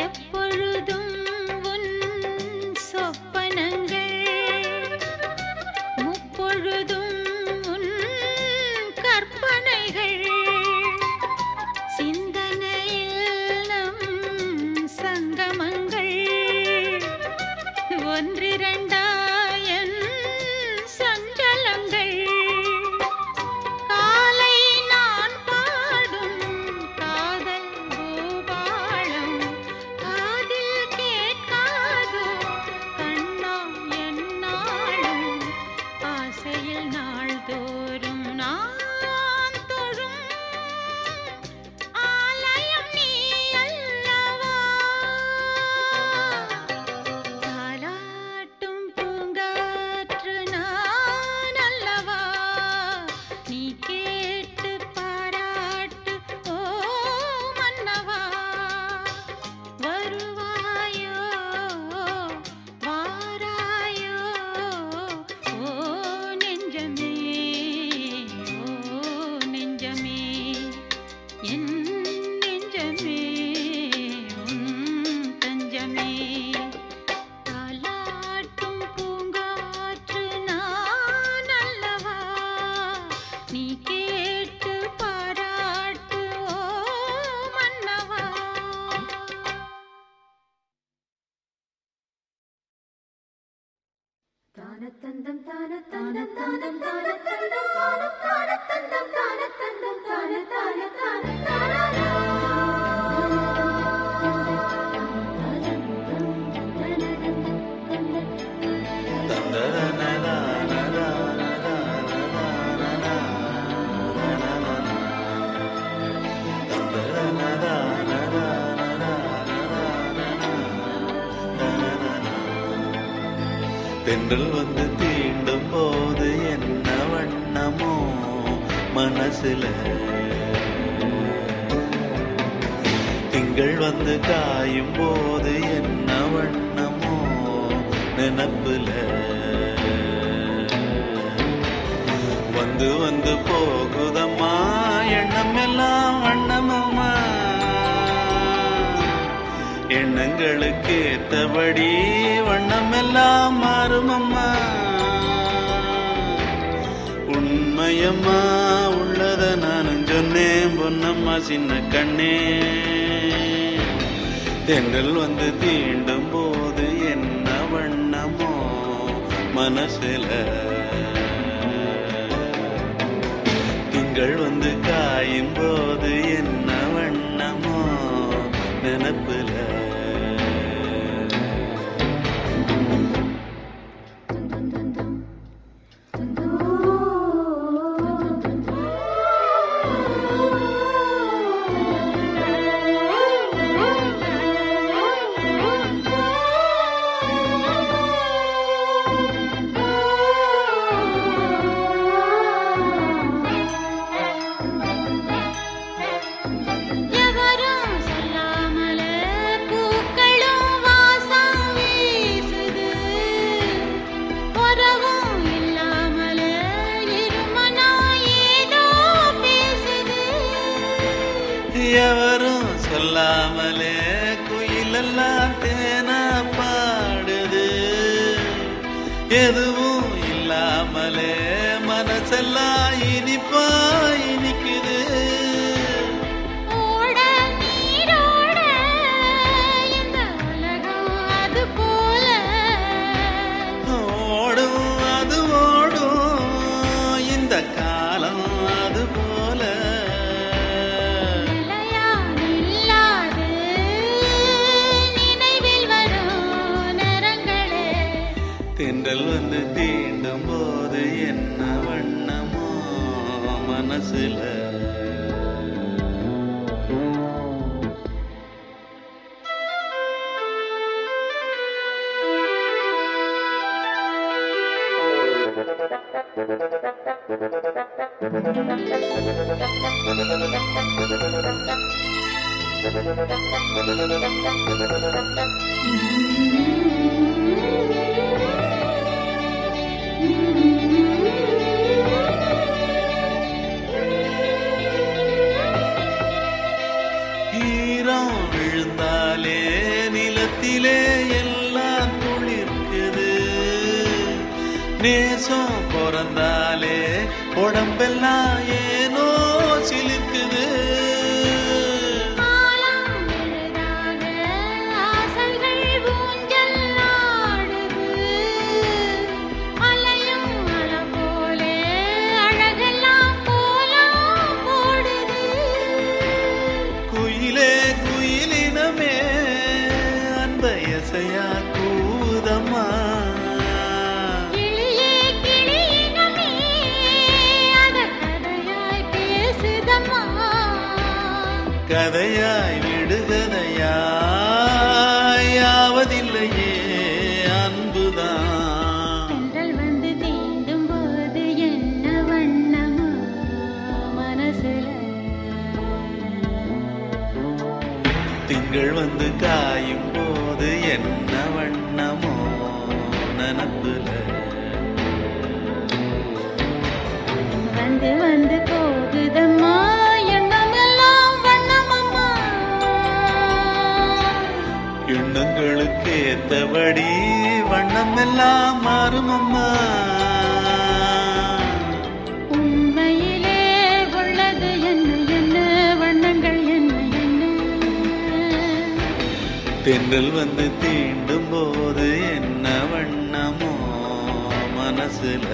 எப்பொழுதும் உன் சொப்பனங்கள், முப்பொழுதும் உன் கற்பனைகள், சிந்தனையில் நம் சங்கமங்கள் ஒன்றிரண்டாயன் சஞ்சலங்கள். காலை நான் பாடும் காதல் பூபாளம் காதில் கேட்காதோ கண்ணா என்னாலும், ஆசையில் நாள்தோறும் நான் தொழும் ஆலயம் நீ அல்லவா. தாலாட்டும் பூங்காற்று நான் அல்லவா, நீ கேட்டு பாராட்டு ஓ மன்னவா. வருவாயோ வாராயோ ஓ நெஞ்சமே, ஓ நெஞ்சமே, என் நெஞ்சமே உன் தஞ்சமே. தாலாட்டும் பூங்காற்று நான் அல்லவா, நீ கேட்டு பாராட்டு ஓ மன்னவா. தானத்தந்தம் தானத்தந்தம் தானம் தானத்தந்தம் தானம் தானத்தந்தம் தானத்தந்தம் தான தான தான தானா. தென்றல் வந்து தீண்டும் போது என்ன வண்ணமோ மனசுல, திங்கள் வந்து காயும் போது என்ன வண்ணமோ நினப்புல. வந்து வந்து போகுதம்மா எண்ணம் எல்லாம் வண்ணமம்மா, எண்ணங்களுக்கு ஏத்தபடி வண்ணம் எல்லாம் மாறுமம்மா. உண்மையம்மா உள்ளத நானும் சொன்னேன் பொன்னம்மா சின்ன கண்ணே. தென்றல் வந்து தீண்டும் போது என்ன வண்ணமோ மனசுல, திங்கள் வந்து காயும் போது என்ன வண்ணமோ நினப்புல. எதுவும் இல்லாமலே மனசெல்லாம் இனிப்பா இனிக்குது. ஓட நீரோட இந்த உலகம் அது போல ஓடும் அது ஓடும் இந்த காலம் அது போல நிலையா நில்லாது நினைவில் வரும் நிறங்களே. தென்றல் வந்து தீண்டும் போது என்ன வண்ணமோ மனசுல. ஈரம் விழுந்தாலே நிலத்திலே எல்லாம் துளிர்க்குது. நேசம் பிறந்தாலே உடம்பெல்லாம் ஏனோ சிலிர்க்குது. காலம் எளிதாக ஆசைகள் ஊஞ்சல் ஆடுது. அலையும் அலை போலே அழகெல்லாம் கோலம் போடுது. குயிலே குயிலினமே அந்த இசையா கூதம்மா. கிளியே கிளியினமே அத கதையாய் பேசுதம்மா. கதையாய் விடுகதையாய் ஆவதில்லையே அன்புதான். தென்றல் வந்து தீண்டும் போது என்ன வண்ணமோ மனசுல. திங்கள் வந்து காயும் போது என்ன வண்ணமோ நனப்புல. வந்து வந்து போகுதம்மா எண்ணமெல்லாம் வண்ணமம்மா. எண்ணங்களுக்கு ஏத்தபடி வண்ணம் எல்லாம் மாறுமம்மா. உண்மையிலே உள்ளது என்ன என்ன வண்ணங்கள் என்ன என்ன. தென்றல் வந்து தீண்டும் போது என்ன வண்ணமோ மனசுல.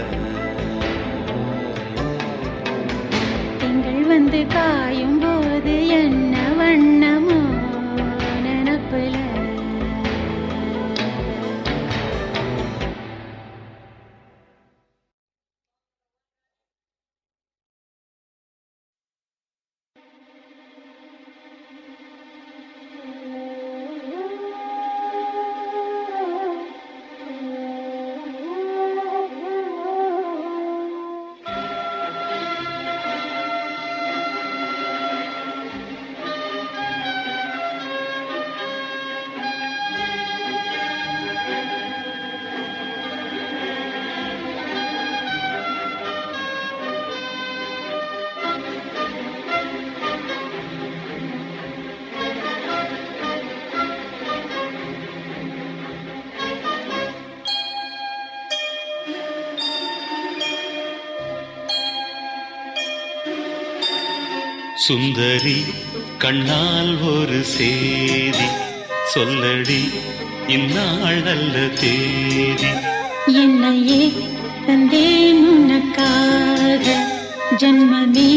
திங்கள் வந்து காயும் போது என்ன வண்ணமோ நினப்புல. சுந்தரி கண்ணால் ஒரு சேதி சொல்லடி இந்நாள் நல்ல தேதி. என்னையே தந்தேன் உனக்காக ஜன்மமே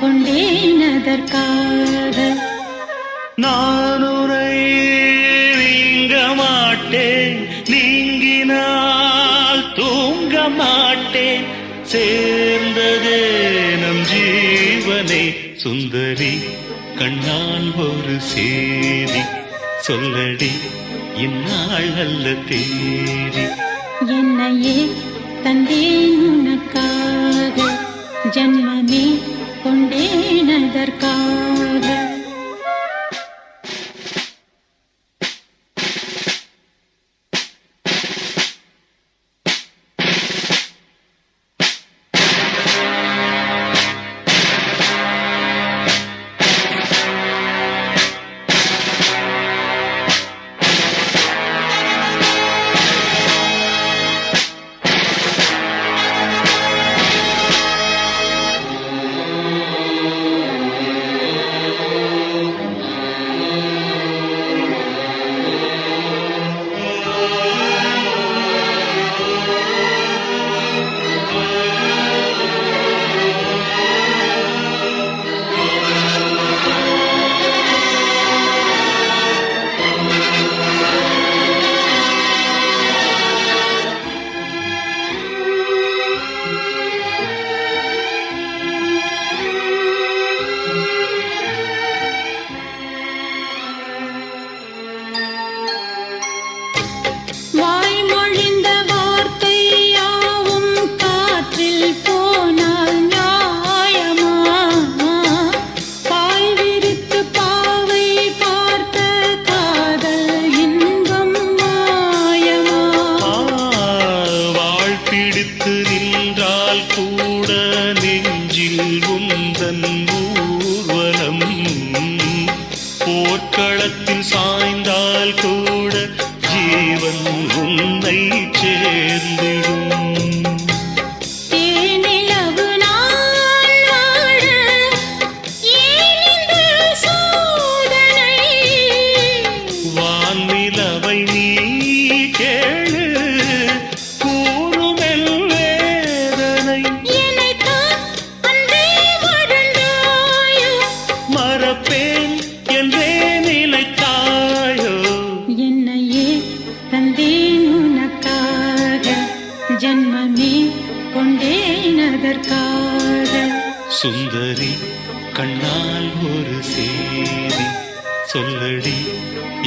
கொண்டேன் அதற்காக. நான் உரை நீங்க மாட்டேன் நீங்கினால் தூங்க மாட்டேன் சேர்ந்ததே நம் ஜீவனே. சுந்தரி கண்ணால் ஒரு சேதி சொல்லடி இந்நாள் நல்ல தேதி. என்னையே தந்தேன் உனக்காக ஜன்மமே கொண்டேன் அதற்காக. உன்னை சேர்ந்திடும். தேனிலவு நாள் வாழ ஏன் இந்த சோதனை? வான்நிலவை நீ கேளு கூறுமெல் வேதனை. என்னைத்தான் அன்றே மறந்தாயோ? மறப்பேன் என்றே நினைத்தாயோ? என்னையே தந்தேன் உனக்காக, ஜன்மமே கொண்டேன் அதற்காக. சுந்தரி கண்ணால் ஒரு சேதி சொல்லடி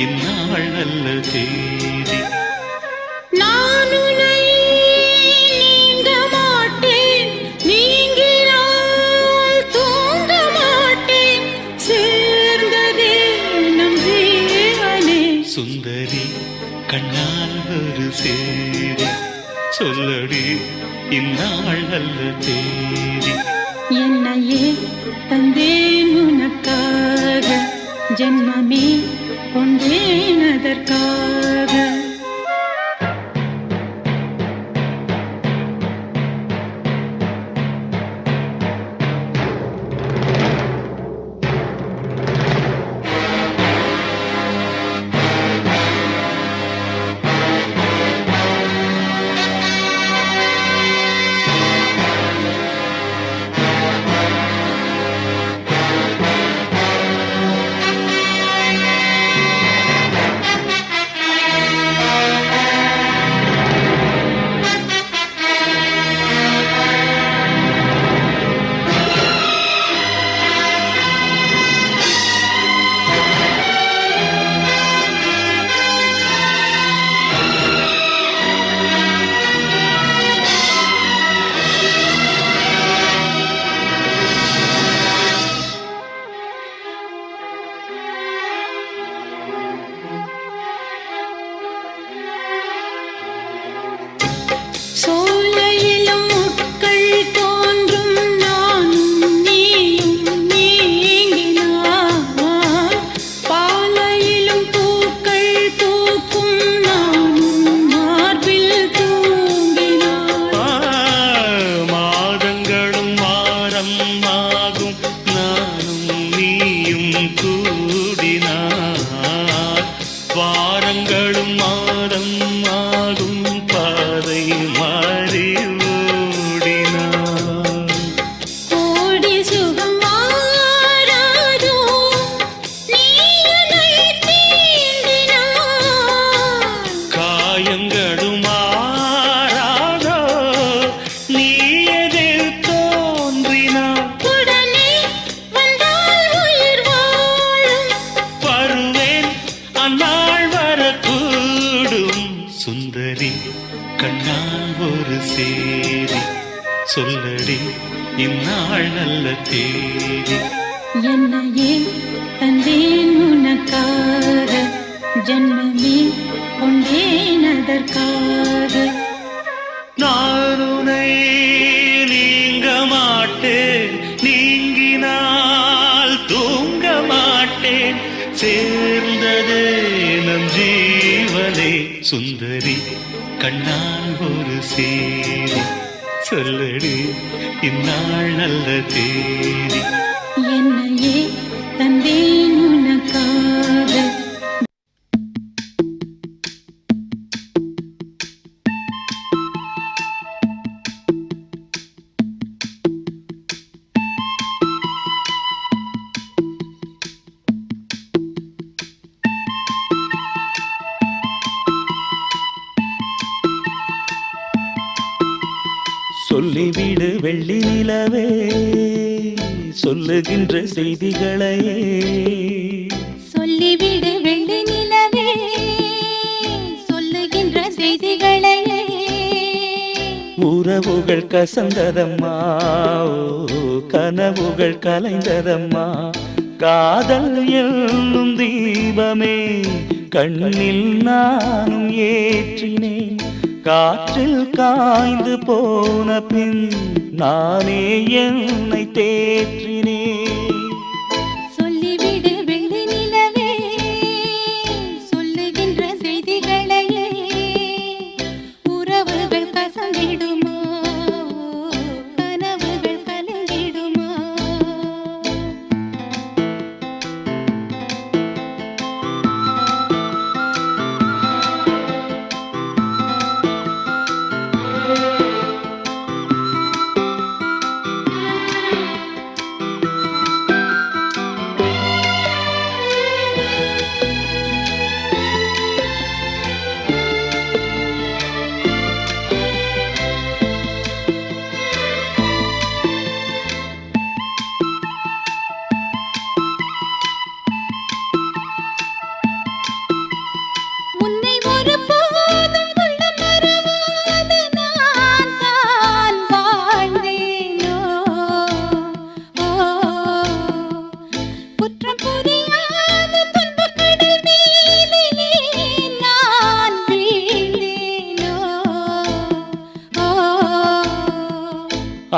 இந்நாள் நல்ல தேதி. நான் உன்னை நீங்க மாட்டேன், நீங்கினால் தூங்க மாட்டேன், சேர்ந்ததே நம் ஜீவனே. சுந்தரி கண்ணால் ஒரு சேதி சொல்லடி இந்நாள் நல்ல தேதி. என்னையே தந்தேன் உனக்காக, ஜன்மமே கொண்டேன் அதற்காக. சோலையிலும் முட்கள் தோன்றும், நானும் நீயும் நீங்கினார். பாலையிலும் பூக்கள் பூக்கும், நானும் மார்பில் தூங்கினார். மாதங்களும் வாரம் ஆகும் நானும் நீயும் கூடினார். வாரங்களும் மாதம் ஆகும் பாதை மாறி ஓடினார். கோடி சுகம் மாறாதோ, நீ என்னை தீண்டினாய். காயங்களும் மாறாதோ நீ எதில் தோன்றினார். உடனே வந்தால் உயிர் வாழும். வருவேன் அந்நாள் வரக்கூடும். சுந்தரி கண்ணால் ஒரு சேதி சொல்லடி இந்நாள் நல்ல தேதி. என்னையே தந்தேன் உனக்காக, ஜன்மமே கொண்டேன் அதற்காக. நான் உன்னை நீங்க மாட்டேன், நீங்கினால் தூங்க மாட்டேன், சேர்ந்ததே நம் ஜீவனே. சுந்தரி கண்ணால் ஒரு சேதி சொல்லடி இந்நாள் நல்ல தேதி. என்னையே தந்தேன் உனக்காக. சொல்லிவிடு வெள்ளி நிலவே, சொல்லுகின்ற செய்திகளையே. சொல்லிவிடு வெள்ளி நிலவே, சொல்லுகின்ற செய்திகளையே. உறவுகள் கசந்ததம்மா, கனவுகள் கலைந்ததம்மா. காதல் என்னும் தீபமே கண்ணில் நானும் ஏற்றினேன். காற்றில் காய்ந்து போன பின் நானே என்னை தேற்றினேன். சொல்லிவிடு வெள்ளி நிலவே, சொல்லுகின்ற செய்திகளையே.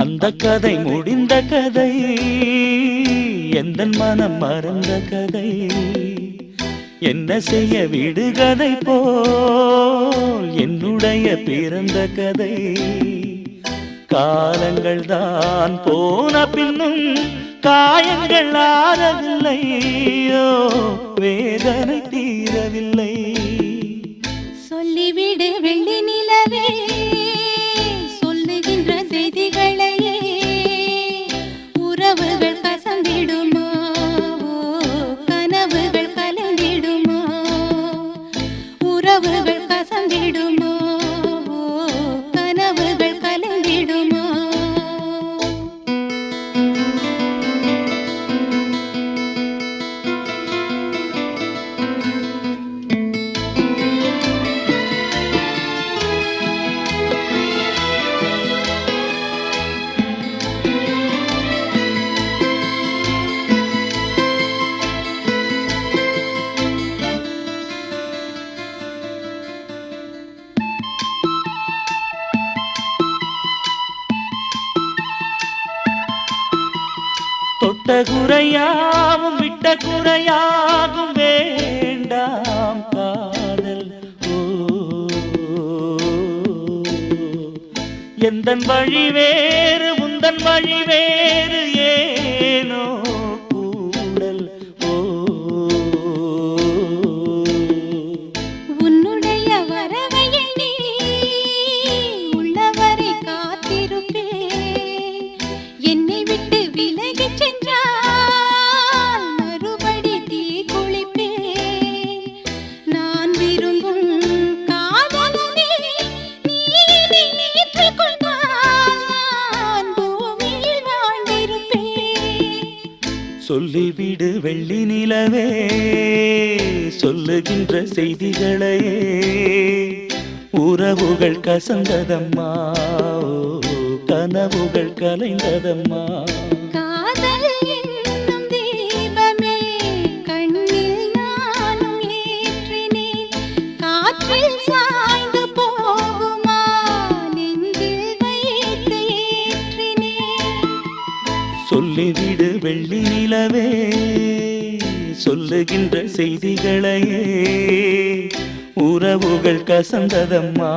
அந்த கதை முடிந்த கதை, எந்த மனம் மறந்த கதை. என்ன செய்ய விடுகதை போல் என்னுடைய பிறந்த கதை. காலங்கள் தான் போன பின்னும் காயங்கள் ஆறவில்லையோ, வேதனை தீரவில்லை. சொல்லிவிடு வெள்ளி நிலவே, சொல்லுகின்ற செய்திகளையே. உறவுகள் கசந்திடுமா, கனவுகள் கலந்திடுமா. உறவுகள் கசந்திடுமா, கனவுகள் கலந்திடுமா. தொட்ட குறையாவும் விட்ட குறையாகும் வேண்டாம் காதல். ஓ, எந்தன் வழி வேறு உந்தன் வழி வேறு, ஏனோ கூடல். ஓ, உன்னுடைய வரவை எண்ணி உள்ளவரை காத்திருப்பேன். என்னை விட்டு விலகிச் சென்றால் மறுபடி தீ குளிப்பேன். நான் விரும்பும் காதலனே, நீ என்னை ஏற்றுக் கொண்டால் நான் பூமியில் வாழ்ந்திருப்பேன். சொல்லிவிடு வெள்ளி நிலவே, சொல்லுகின்ற செய்திகளையே. உறவுகள் கசந்ததம்மா, கனவுகள் கலைந்ததம்மா. காதல் என்னும் தீபமே கண்ணில் நானும் ஏற்றினேன். காற்றில் சாய்ந்து போகுமா, நெஞ்சில் வைத்து ஏற்றினேன். சொல்லிவிடு வெள்ளி நிலவே, சொல்லுகின்ற செய்திகளையே. உறவுகள் கசந்ததம்மா,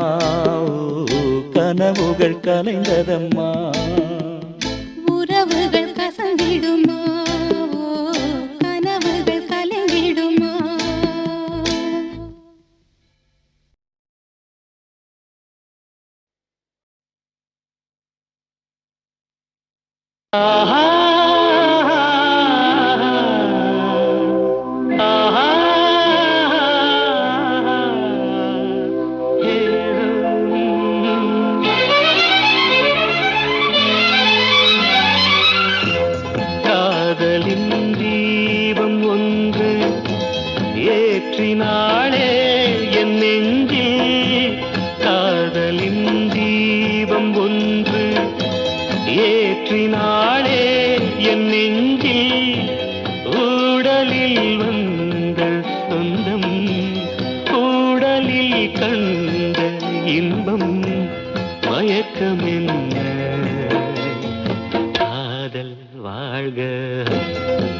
கனவுகள் கலைந்ததம்மா. உறவுகள் கசந்திடுமா, கனவுகள் கலந்திடுமா. ஆஹா, ஆஹா, காதலின் தீபம் ஒன்று ஏற்றினாளே என் நெஞ்சில். காதலின் தீபம் ஒன்று ஏற்றினாளே என் நெஞ்சில். ஊடலில் வந்த சொந்தம், ஊடலில் கண்ட இன்பம், மயக்கம் என்ன. காதல் வாழ்க,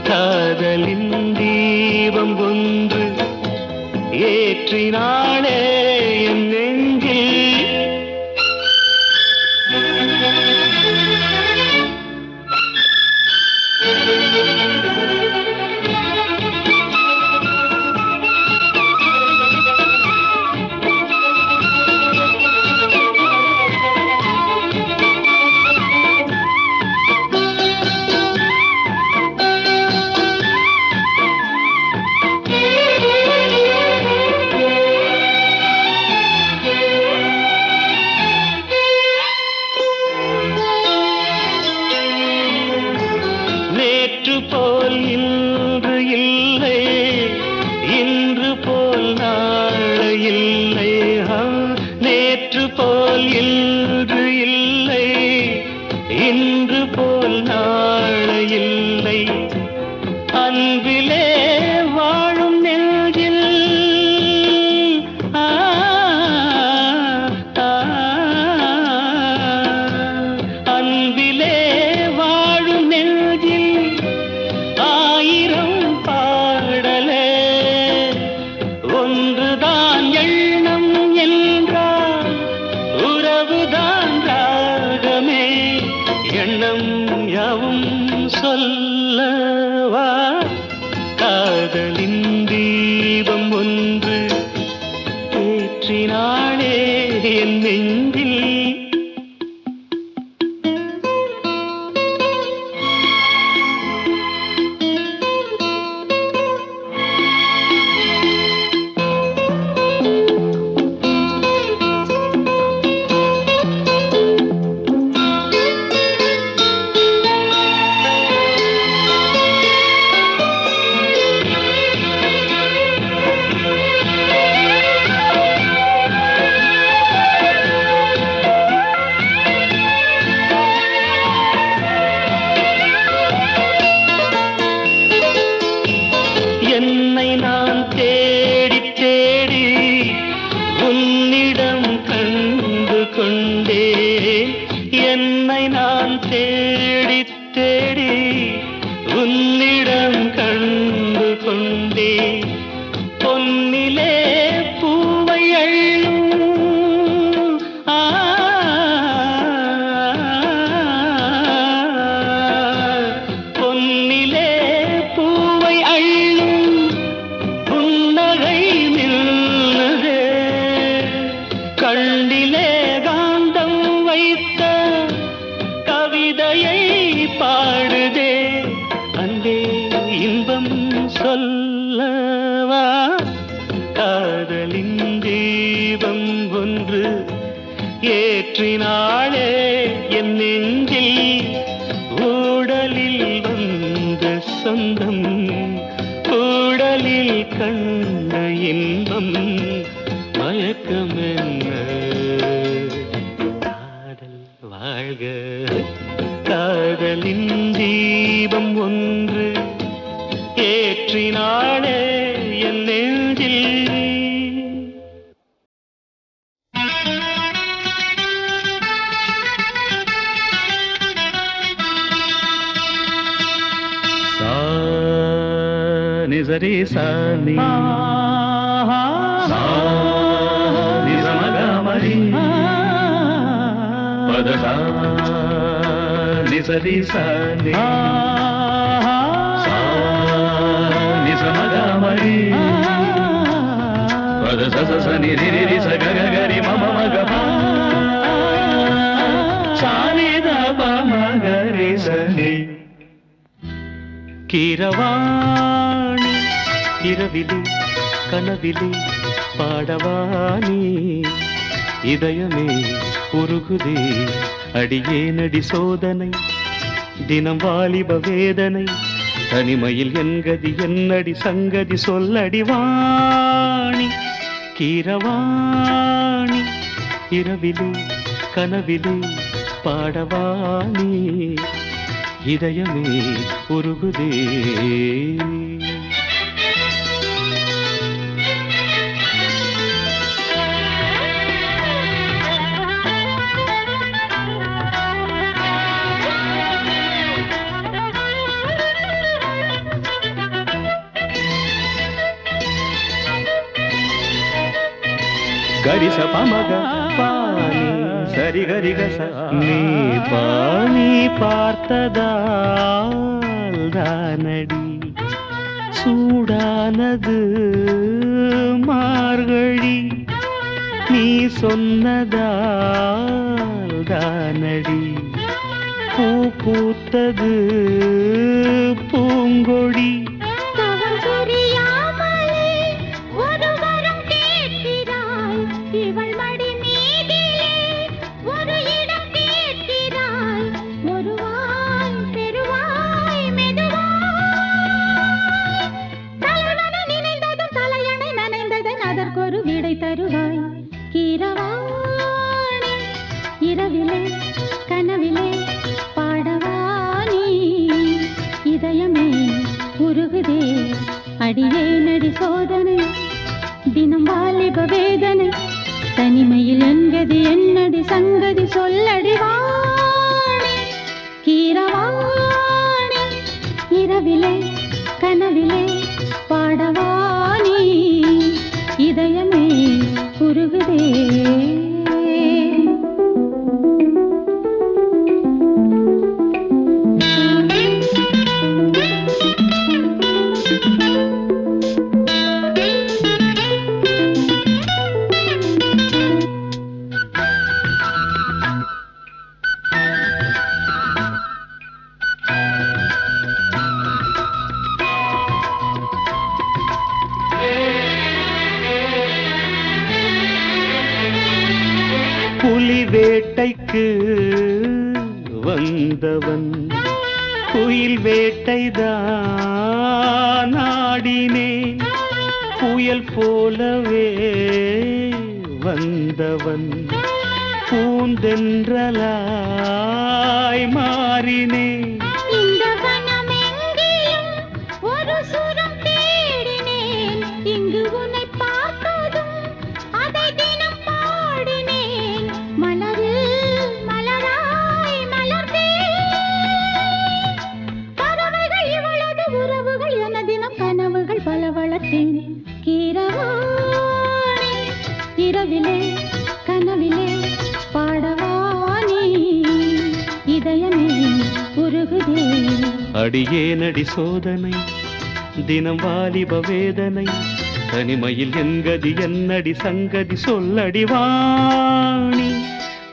காதலின் தீபம் ஒன்று ஏற்றினாளே என் நெஞ்சில். நேற்று போல் இன்று இல்லை, இன்று போல் நாளை இல்லை. நேற்று போல் இன்று இல்லை, இன்று போல் நாளை இல்லை. அன்பிலே வாழும் நெஞ்சில் அன்பிலே என் நெஞ்சில். என்னை நான் தேடி தேடி உன்னிடம் கண்டு கொண்டேன். என்னை நான் தேடி தேடி உன்னிடம் கண்டு கொண்டேன். பொன்னிலே பூவை அள்ளும் பொன்னிலே பூவை அள்ளும் புன்னகை நின்றதே. கண்ணிலே காந்தம் வைத்த கவிதையை பாடுதே. அன்பே இன்பம் சொல்லவா காதலின் தீபம் ஒன்று ஏற்றினாளே என் நெஞ்சில். ஊடலில் வந்த சொந்தம் ஊடலில் கண்ட இன்பம் மயக்கம் என்ன. காதல் வாழ்க காதலின் தீபம் ஒன்று ஏற்றினாளே என் நெஞ்சில். நிசரி சானி நிசமகமரி பதசா நிசரி சானி நிசமகமரி பதச நிரி சககரி மம மகம சானி தப மகரி சனி. கீரவாணி இரவிலே கனவிலே பாடவானி இதயமே உருகுதே. அடியேனடி சோதனை தினம் வாலிப வேதனை. தனிமையில் என்கதி என்னடி சங்கதி சொல்லடி வாணி. கீரவாணி இரவிலே கனவிலே பாடவானி இதயமே உருகுதே. கரிச பமக பாணி சரி கரிகச நீ பாணி பார்த்ததால் தானடி சூடானது மார்கழி. நீ சொன்னதால் தானடி பூ பூத்தது பூங்கொடி. தருவாய் கீரவாணி இரவிலே கனவிலே பாடவானி இதயமே உருகுதே. அடியேனடி சோதனை தினம் வாலிப வேதனை. தனிமையில் என்கதி என்னடி சங்கதி சொல்லடி வாணி. கீரவாணி இரவிலே கனவிலே பாடவானி இதயமே உருகுதே. புலி வேட்டைக்கு வந்தவன் குயில் வேட்டைதான் ஆடினேன் புயல் போலவே வந்தவன் பூந்தென்றலாய் மாறினேன் இந்த வனமெங்கிலும் ஒரு சுரம் தேடினேன் இங்கு உன்னை பார்த்ததும் அதை தினம் பாடினேன் மலரில் மலராய் மலர்ந்தேன் பறவைகள் இவளது உறவுகள் என தினம் கனவுகள் பல வளர்த்தேன் கீரவாணி இரவிலே கனவிலே பாடவானே இதயமே உருகுதே அடியேனடி சோதனை தினம் வாலிப வேதனை தனிமையில் என்கதி என்னடி சங்கதி சொல்லடி வாணி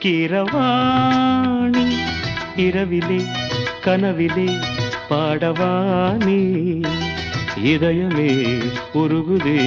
கீரவாணி இரவிலே கனவிலே பாடவானே இதயமே உருகுதே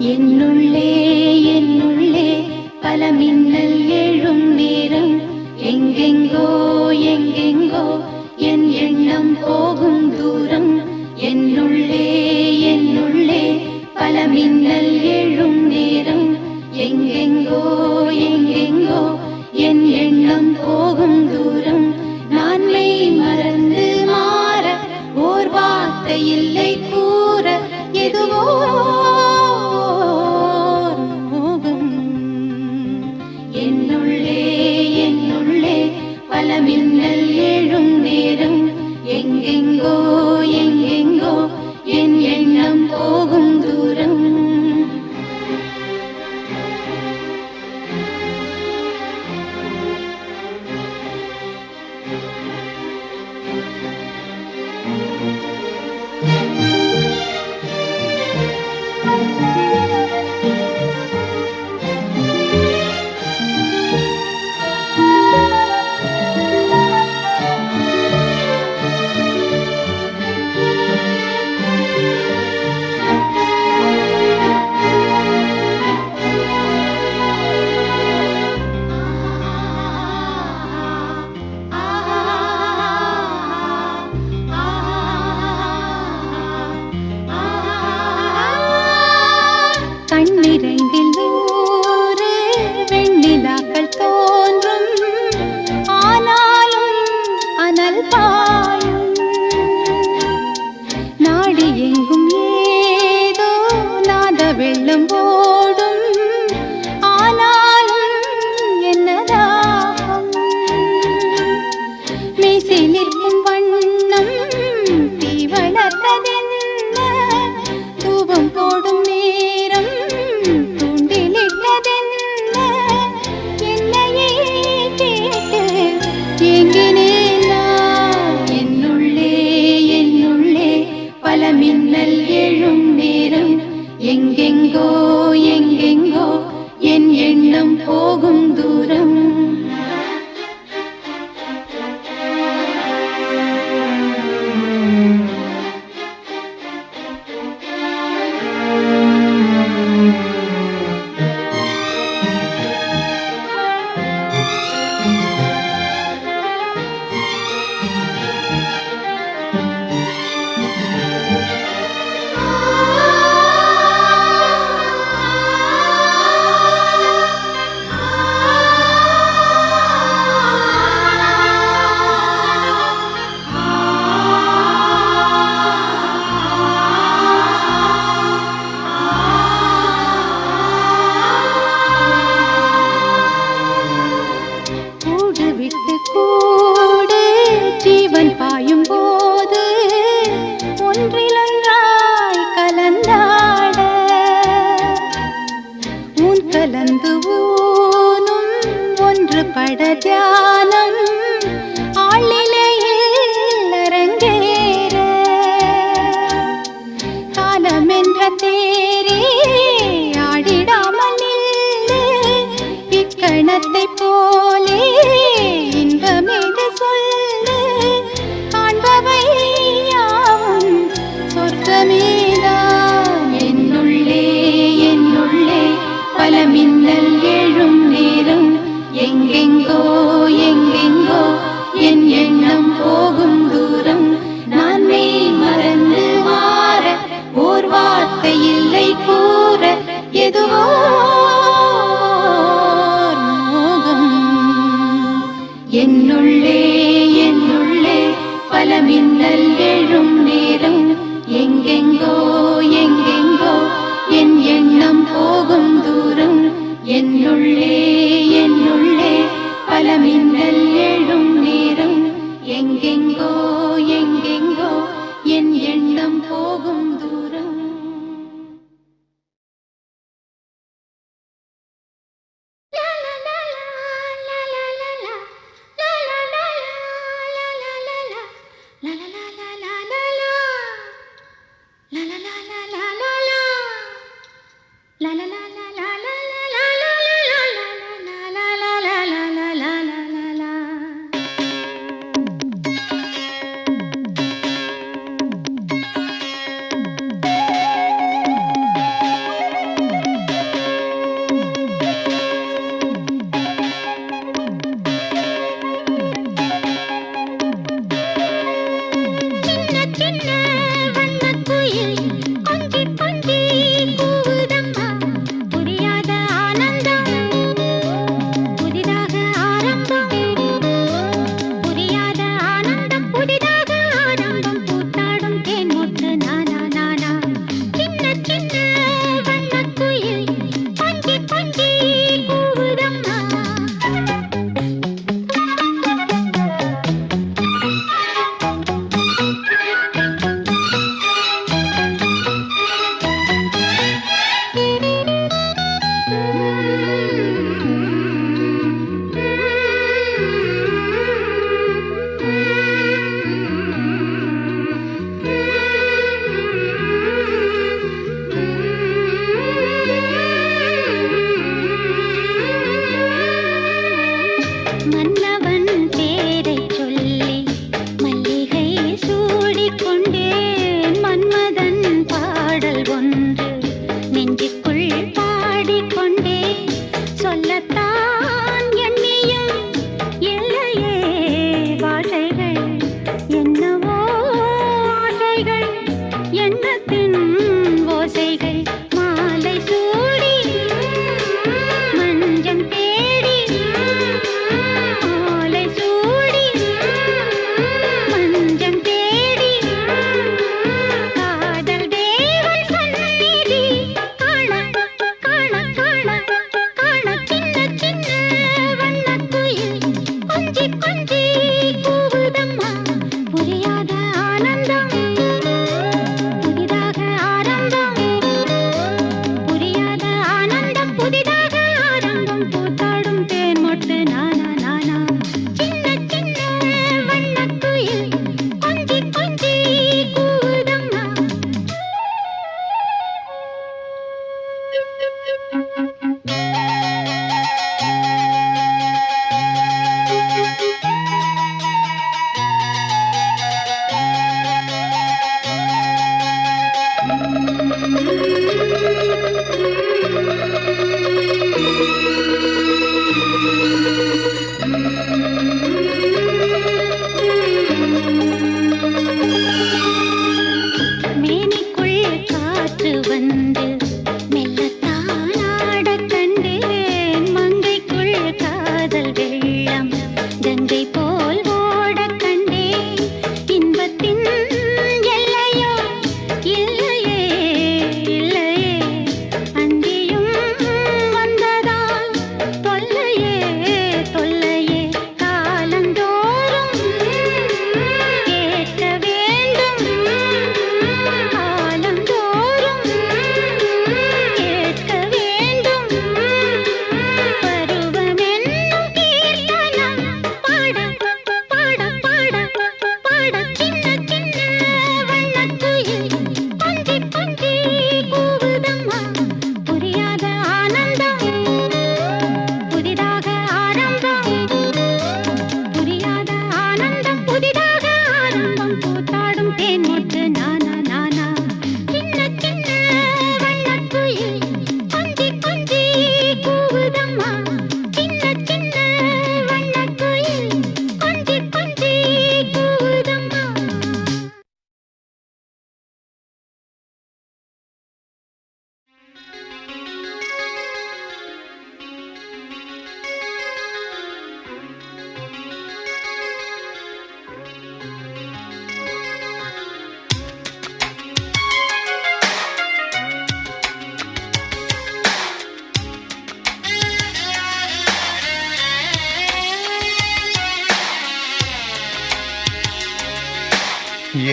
என்னுள்ளே என்னுள்ளே பல மின்னல் எழும் நேரம் எங்கெங்கோ எங்கெங்கோ என் எண்ணம் போகும் தூரம் என்னுள்ளே என்னுள்ளே பல மின்னல் எழும் நேரம் எங்கெங்கோ எங்கெங்கோ என் எண்ணம் போகும் தூரம் நான் மெய் மறந்து மாற ஓர் வார்த்தை இல்லை கூற எதுவோ மோகம் என்னுள்ளே என்னுள்ளே பல மின்னல் எழும் நேரம் எங்கெங்கோ எங்கெங்கோ என் எண்ணம் போகும் தூரம் கண்ணிரண்டில் நூறு வெண்ணிலாக்கள் தோன்றும் ஆனாலும் அனல் பாயும் நாடி எங்கும் ஏதோ நாத வெள்ளம் ஓடும் ஆனாலும் என்னதாகும் மீசை நிற்கும் வண்ணம் தீ வளர்த்ததென்ன தூபம் போடும் நேரம் தூண்டிலிட்டதென்ன என்னையே கேட்டு எங்கினேன் நான் என்னுள்ளே என்னுள்ளே பல மின்னல் எழும் நேரம் எங்கெங்கோ எங்கெங்கோ என் எண்ணம் போகும் தூரம் விட்டு கூடு ஜீவன் பாயும் போது ஒன்றிலொன்றாய் கலந்தாட உன் கலந்து ஊனும் ஒன்று பட தியானம் ஆளிலையில் அரங்கேற காலம் என்ற தேரே ஆடிடாமல் நில்லு இக்கணத்தை போலே இன்பமேது சொல்லு காண்பவை யாவும் சொர்க்கமேதான் என்னுள்ளே என்னுள்ளே பல மின்னல் எழும் நேரம் எங்கெங்கோ எங்கெங்கோ என் எண்ணம் போகும் தூரம் நான் மெய் மறந்து மாற ஓர் வார்த்தை இல்லை கூற எதுவோ மோகம் என்னுள்ளே என்னுள்ளே பல மின்னல் எழும் நேரம் எங்கெங்கோ எங்கெங்கோ என் எண்ணம் போகும் தூரம் என்னுள்ளே என்னுள்ளே பல மின்னல் எழும் நேரம் எங்கெங்கோ எங்கெங்கோ என் எண்ணம் போகும் தூரம் la la la la la la la la la la la la la la la la la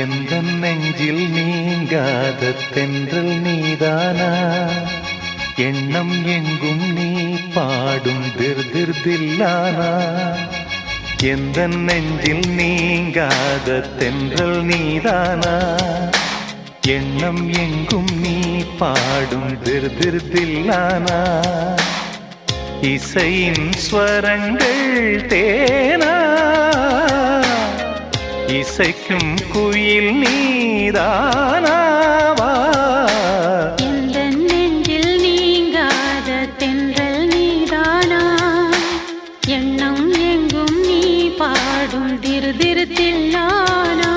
எந்த நெஞ்சில் நீங்காத தென்றல் நீதானா எண்ணம் எங்கும் நீ பாடும் திர்திர்தில்லானா எந்த நெஞ்சில் நீங்காத தென்றல் நீதானா எண்ணம் எங்கும் நீ பாடும் திர்திர்தில்லானா இசையின் ஸ்வரங்கள் தேனா இசைக்கும் குயில் நீதானாவா எந்த நெஞ்சில் நீங்காத தென்றல் நீதானா எண்ணம் எங்கும் நீ பாடும் திருதிருத்தில்லானா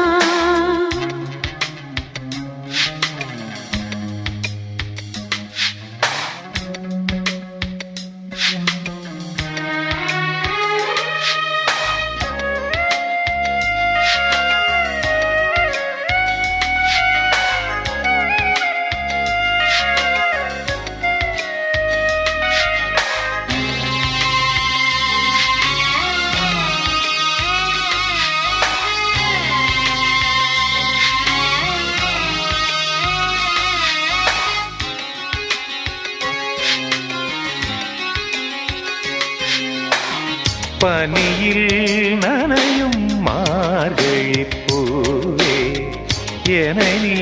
பனியில் நனையும் மார்கழி பூவே என நீ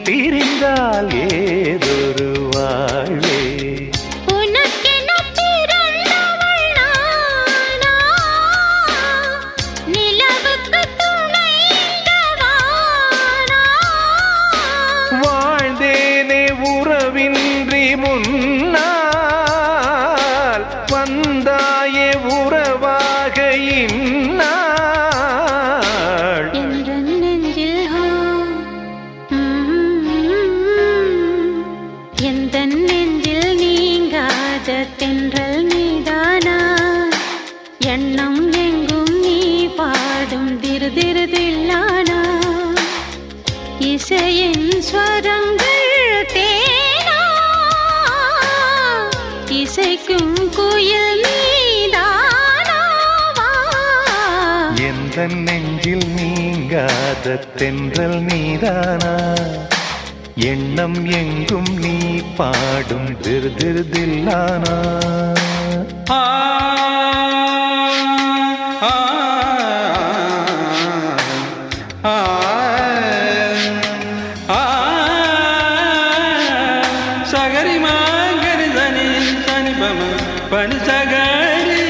பிரிந்தால் ஏதொரு வாழ்வே உனக்கென பிறந்தவள் நானா நிலவுக்கு துணைந்தவானா வாழ்ந்தேனே உறவின்றி முன்னால் வந்தாயே உறவாக இந்நாள் என்ற நெஞ்சில் எந்த நெஞ்சில் நீங்காத தென்றல் நீதானா எண்ணம் எங்கும் நீ பாடும் திருதிருதில்லானா இசையின் ஸ்வரங்கள் தேனா இசைக்கும் குயில் நீதானாவா எந்த நெஞ்சில் நீங்காத தென்றல் நீதானா எண்ணம் எங்கும் நீ பாடும் திருதிருதில்லானா சகரி மாங்கரி தனி தனி பம பனி சகரி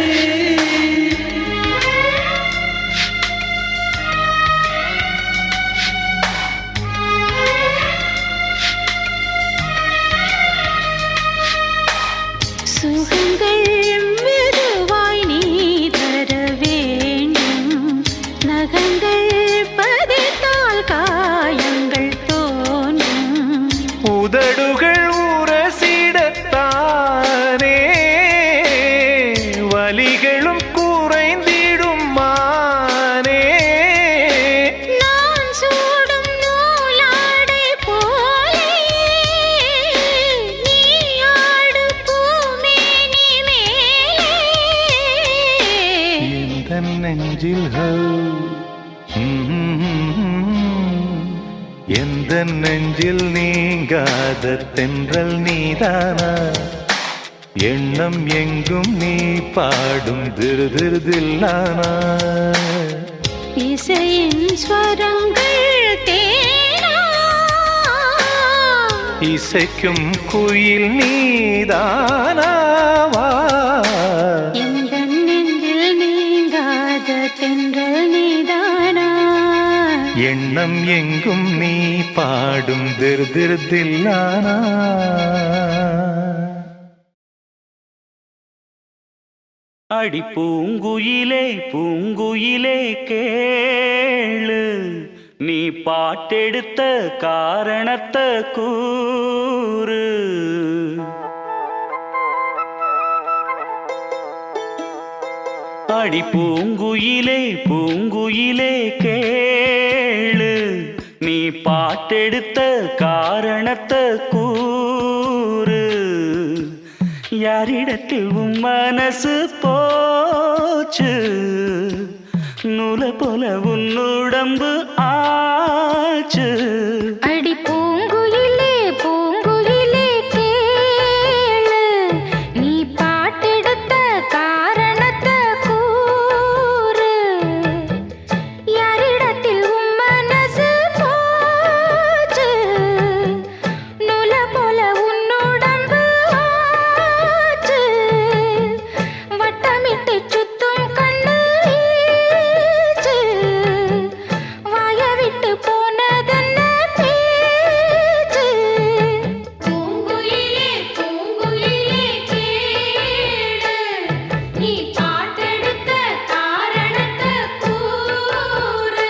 சுகங்கள் மெதுவாய் நீ தர வேண்டும் நகங்கள் பதித்தால் காயங்கள் தோன்றும் உதடுகள் உரசிடத்தானே வலிகளும் குறைந்திடும் மானே நான் சூடும் நூலாடை போலே நீ ஆடு பூமேனி மேலே எந்த நெஞ்சில் எந்த நெஞ்சில் நீங்காத தென்றல் நீதானா எண்ணம் எங்கும் நீ பாடும் திருதிருதில்லானா இசையின் ஸ்வரங்கள் தேனா இசைக்கும் குயில் நீதானாவா எந்த நெஞ்சில் நீங்காத தென்றல் நீதானா எண்ணம் எங்கும் நீ பாடும் திருதிருதில்லானா அடி பூங்குயிலே பூங்குயிலே கேளு நீ பாட்டெடுத்த காரணத்தை கூறு அடி பூங்குயிலே பூங்குயிலே கேளு நீ பாட்டெடுத்த காரணத்தை கூறு யாரிடத்தில் உன் மனசு போச்சு நூலை போல உன்னுடம்பு ஆச்சு. அடி பூங்குயிலே பூங்குயிலே கேளு, நீ பாட்டெடுத்த காரணத்தை கூறு. யாரிடத்தில் உன் மனசு போச்சு, நூலை போல உன்னுடம்பு ஆச்சு. வட்டமிட்டு சுத்தும் கண்ணு வீச்சு, வாய விட்டு போனதென்ன பேச்சு. பூங்குயிலே பூங்குயிலே கேளு, நீ பாட்டெடுத்த காரணத்தை கூறு.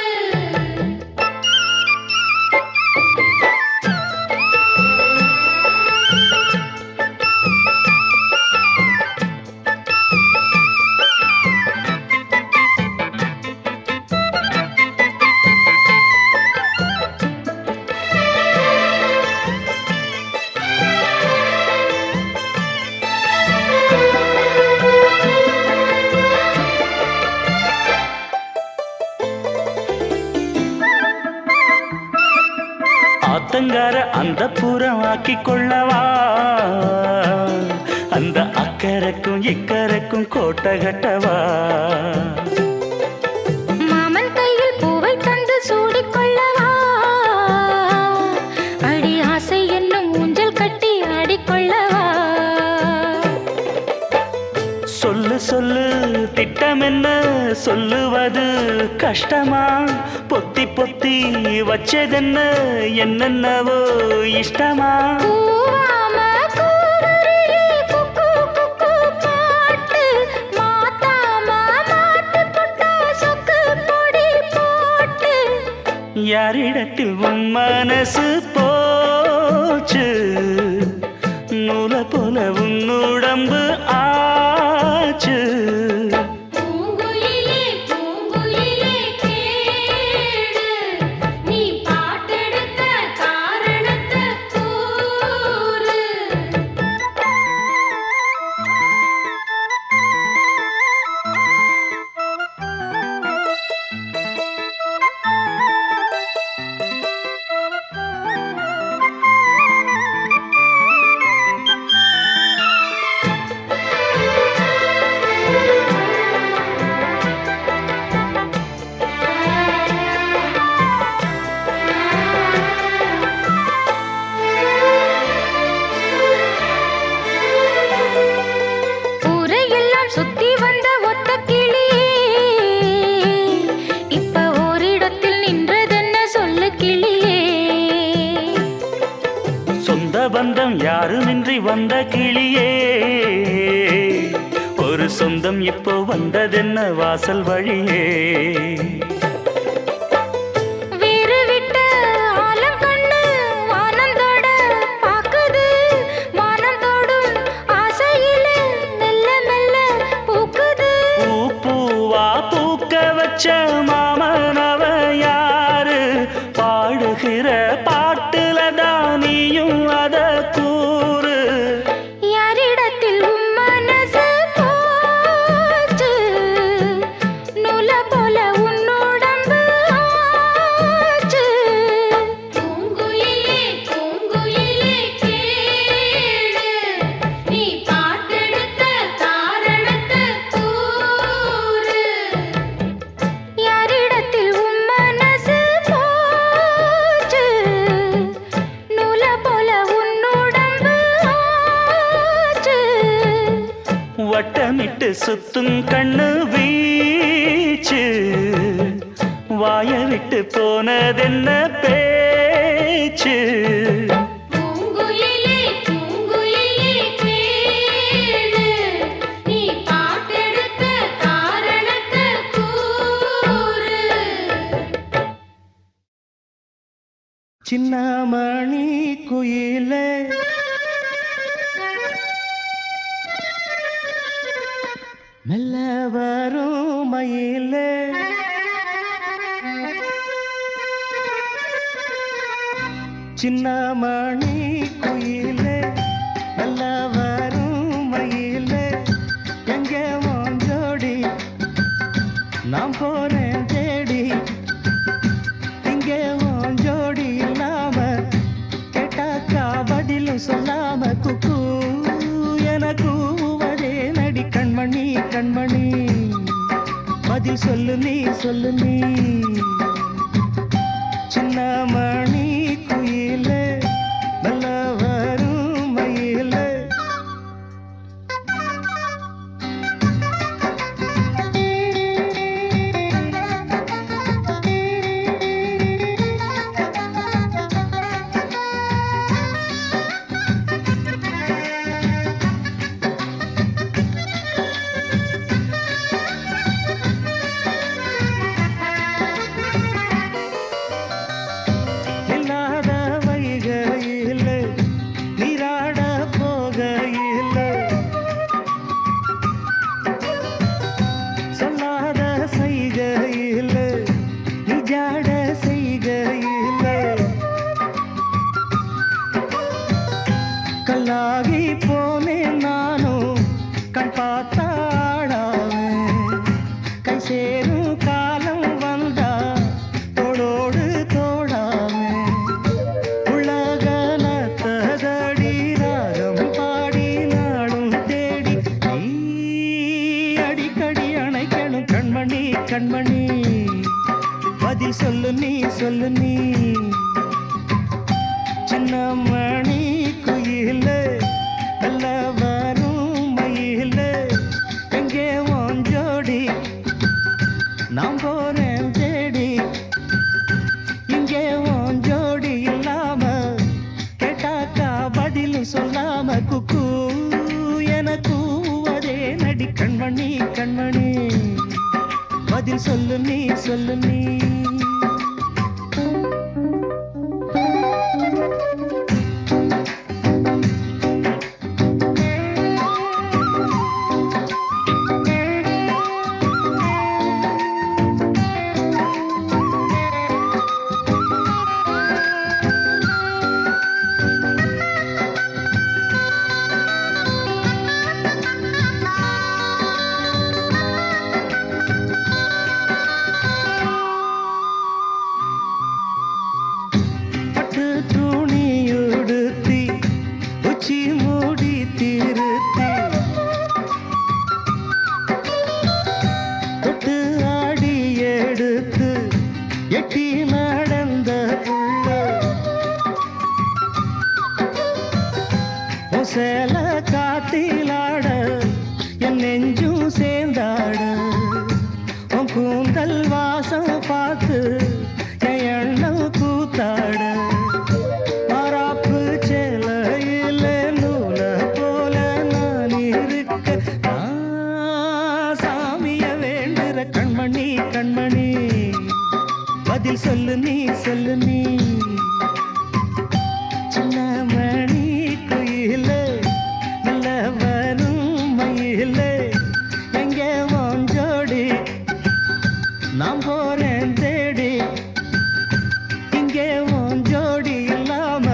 ஆத்தங்கார அந்த புறம் ஆக்கி கொள்ளவா, அந்த அக்கறைக்கும் இக்கரைக்கும் கோட்டை கட்டவா. மாமன் கையில் பூவை தந்து சூடிக்கொள்ளவா, அடி ஆசை என்னும் ஊஞ்சல் கட்டி ஆடிக்கொள்ளவா. சொல்லு சொல்லு திட்டம் என்ன, சொல்லுவது கஷ்டமா. பொத்தி பொத்தி வச்சதென்ன, என்னென்னவோ இஷ்டமா. கூவாம கூவருளி குக்கு குக்கு பாட்டு, மாத்தாம மாட்டு புட்டா சொக்கு பொடி போட்டு. யாரிடத்தில் உன் மனசு போச்சு, நூலை போல உன்னுடம்பு ஆச்சு. பூங்குயிலே பூங்குயிலே கேளு, நீ பாட்டெடுத்த காரணத்தை கூறு. ஊரையெல்லாம் சுத்தி வந்த ஒத்த கிளியே, இப்ப ஓரிடத்தில் நின்றதென்ன சொல்லு கிளியே. சொந்த பந்தம் யாருமின்றி வந்த கிளியே, ஒரு சொந்தம் இப்போ வந்ததென்ன வாசல் வழியே. வீறு விட்ட ஆலங்கண்ணு வானந்தோட பாக்குது, வானந்தோடும் ஆசையிலே மெல்ல மெல்ல பூக்குது. பூ பூவா பூக்க வச்ச மாமனவ யாரு, பாடுகிற பாட்டுல தானியும் அத கூறு. யாரிடத்தில் உன் மனசு போச்சு, நூலை போல உன்னுடம்பு ஆச்சு. பூங்குயிலே பூங்குயிலே கேளு, நீ பாட்டெடுத்த காரணத்தை கூறு. யாரிடத்தில் உன் மனசு போச்சு, நூலை போல உன்னுடம்பு ஆச்சு. வட்டமிட்டு சுத்தும் கண்ணு வீச்சு, வாய விட்டு போனதென்ன பேச்சு. பூங்குயிலே பூங்குயிலே கேளு, நீ பாட்டெடுத்த காரணத்தை கூறு. சின்னமணி குயிலே மெல்ல வரும் மயிலே, சின்னமணி குயிலே மெல்ல வரும் மயிலே, எங்கே மோஞ்சோடி நான் போறேன் தேடி இங்கே உன் ஜோடி இல்லாம கேட்டாக்கா பதிலும் சொல்லாம குக்கு என கூவதே நடி கண்மணி கண்மணி பதில் சொல்லு நீ சின்ன மணி குயிலே நல்ல வரும் மயிலே இல்லாத வைகையில் நீராட போகையில் சொல்லாத செய்கையில் நிஜாட செய்கையில் கல்லாகி போனேன் நானும் கண் பார்த்தாடாவேன் கை சேரும் காலம் வந்தா தோளோடு தோடாமே உலகனத்ததடி ராகம் பாடி நாடும் தேடி நீ அடிக்கடி அணைக்கணும் கண்மணி கண்மணி பதில் சொல்லு நீ சின்ன மணி குயிலே நல்ல வரும் மயிலே எங்கே உன் ஜோடி நான் போறேன் தேடி இங்கே உன் ஜோடி இல்லாம கேட்டாக்கா பதிலும் சொல்லாம குக்கு என கூவதே நடி கண்மணி கண்மணி பதில் சொல்லு நீ பட்டு துணியுடுத்தி உச்சி மூடி திருத்தி தொட்டு ஆடி எடுத்து எட்டி நடந்த புள்ள சேல காத்திலாட என் நெஞ்சும் சேர்ந்தாட உன் கூந்தல் வாசம் பார்த்து என் எண்ணம் கூத்தாட மாறாப்பு சேலையில நூல போல நான் இருக்க நான் சாமிய வேண்டுற கண்மணி கண்மணி பதில் சொல்லு நீ சின்ன மணி குயிலே நல்ல வரும் மயிலே எங்கே உன் ஜோடி நான் போறேன் தேடி இங்கே உன் ஜோடி இல்லாம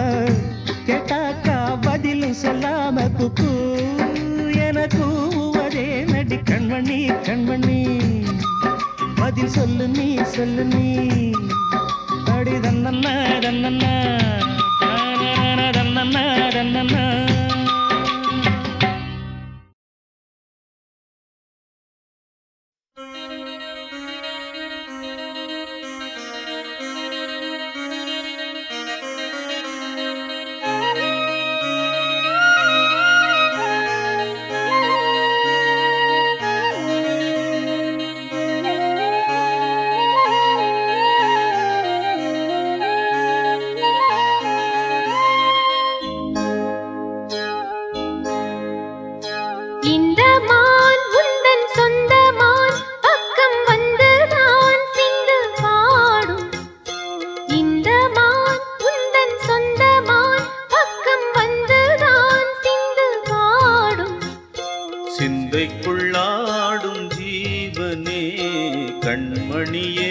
கேட்டாக்கா பதிலும் சொல்லாம குக்கு என கூவதே நடி கண்மணி கண்மணி பதில் சொல்லு நீ அடி தன்னன்னா தன்னன்னா தன்னன்னா தன்னன்னா சிந்தைக்குள்ளாடும் ஜீவனே கண்மணியே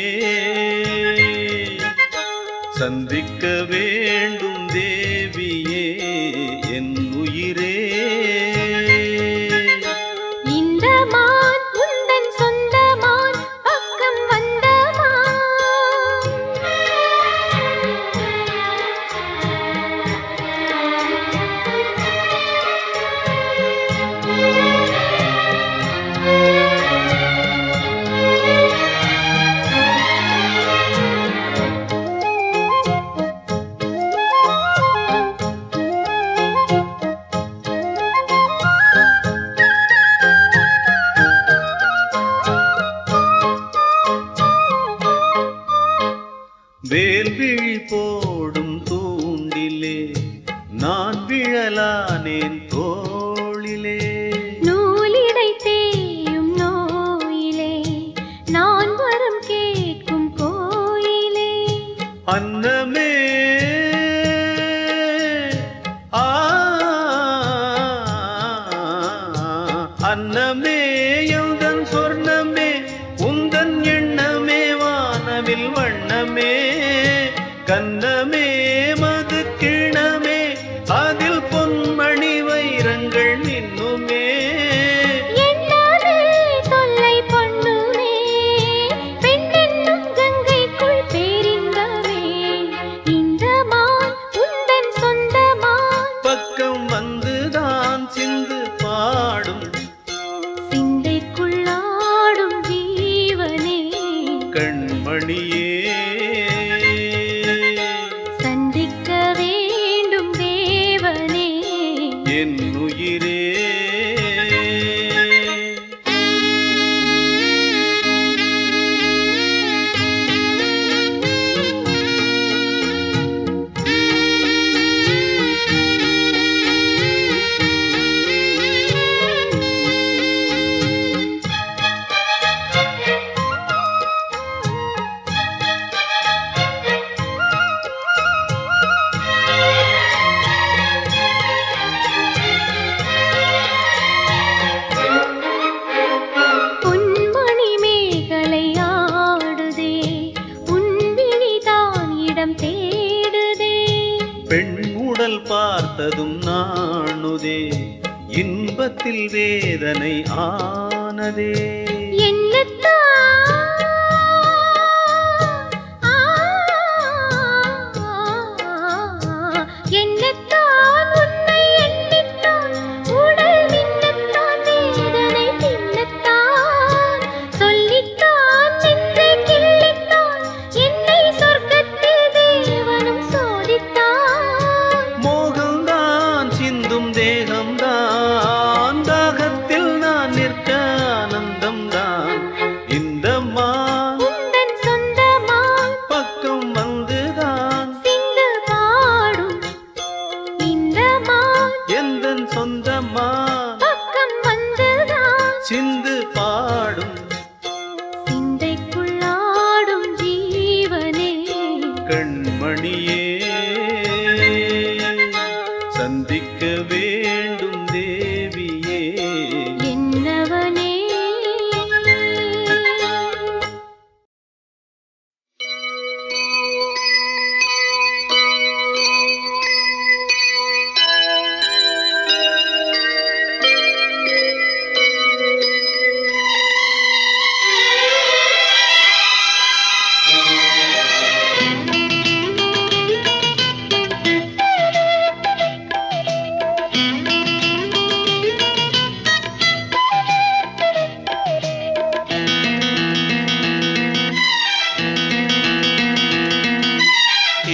சந்திக்க வேண்டும் தேவியே என் உயிரே. இந்த மான் உந்தன் சொந்த மான் வேல்விழி போடும் தூண்டிலே நான் விழலானேன் தோளிலே. நூலிடை தேயும் நோயிலே நான் வரம் கேட்கும் கோயிலே. அன்னமே அன்னமே எந்தன் சொர்ணமே உந்தன் எண்ணமே வானவில் வண்ணமே. கன்னமே மது கிணமே அதில் பொன்மணி வைரங்கள் நின்னுமே. எண்ணாதே தொல்லை பண்ணுமே பெண்ணென்னும் கங்கைக்குள் பேரின்பமே. இந்த மான் உந்தன் சொந்தமான் பக்கம் வந்துதான் சிந்து பாடும் சிந்தைக்குள்ளாடும் ஜீவனே. கண்மணியே சந்திக்க வேண்டும் தேவனே. என் உயிரே. பொன்மணி மேகலை ஆடுதே உன் விழிதான் இடம் தேடுதே. பெண் உடல் பார்த்ததும் நாணுதே இன்பத்தில் வேதனை ஆனதே. என்னத்தான் உன்னை எண்ணித்தான் உடல் மின்னத்தான் வேதனை தின்னத்தான் சொல்லித்தான் நின்றே கிள்ளித்தான் என்னை சொர்க்கத்தில் தேவனும் சோதித்தான். மோகம்தான் சிந்தும் தேகம்தான் தாகத்தில் நான் நிற்க ஆனந்தம்தான். இந்த மான் உந்தன் சொந்தமான் பக்கம் வந்துதான் சிந்து பாடும். இந்த மான் எந்தன் சொந்தமான் பக்கம் வந்துதான் சிந்து பாடும். சிந்தைக்குள்ளாடும் ஜீவனே. கண்மணியே சந்திக்க வேண்டும் தேவியே. என்னவனே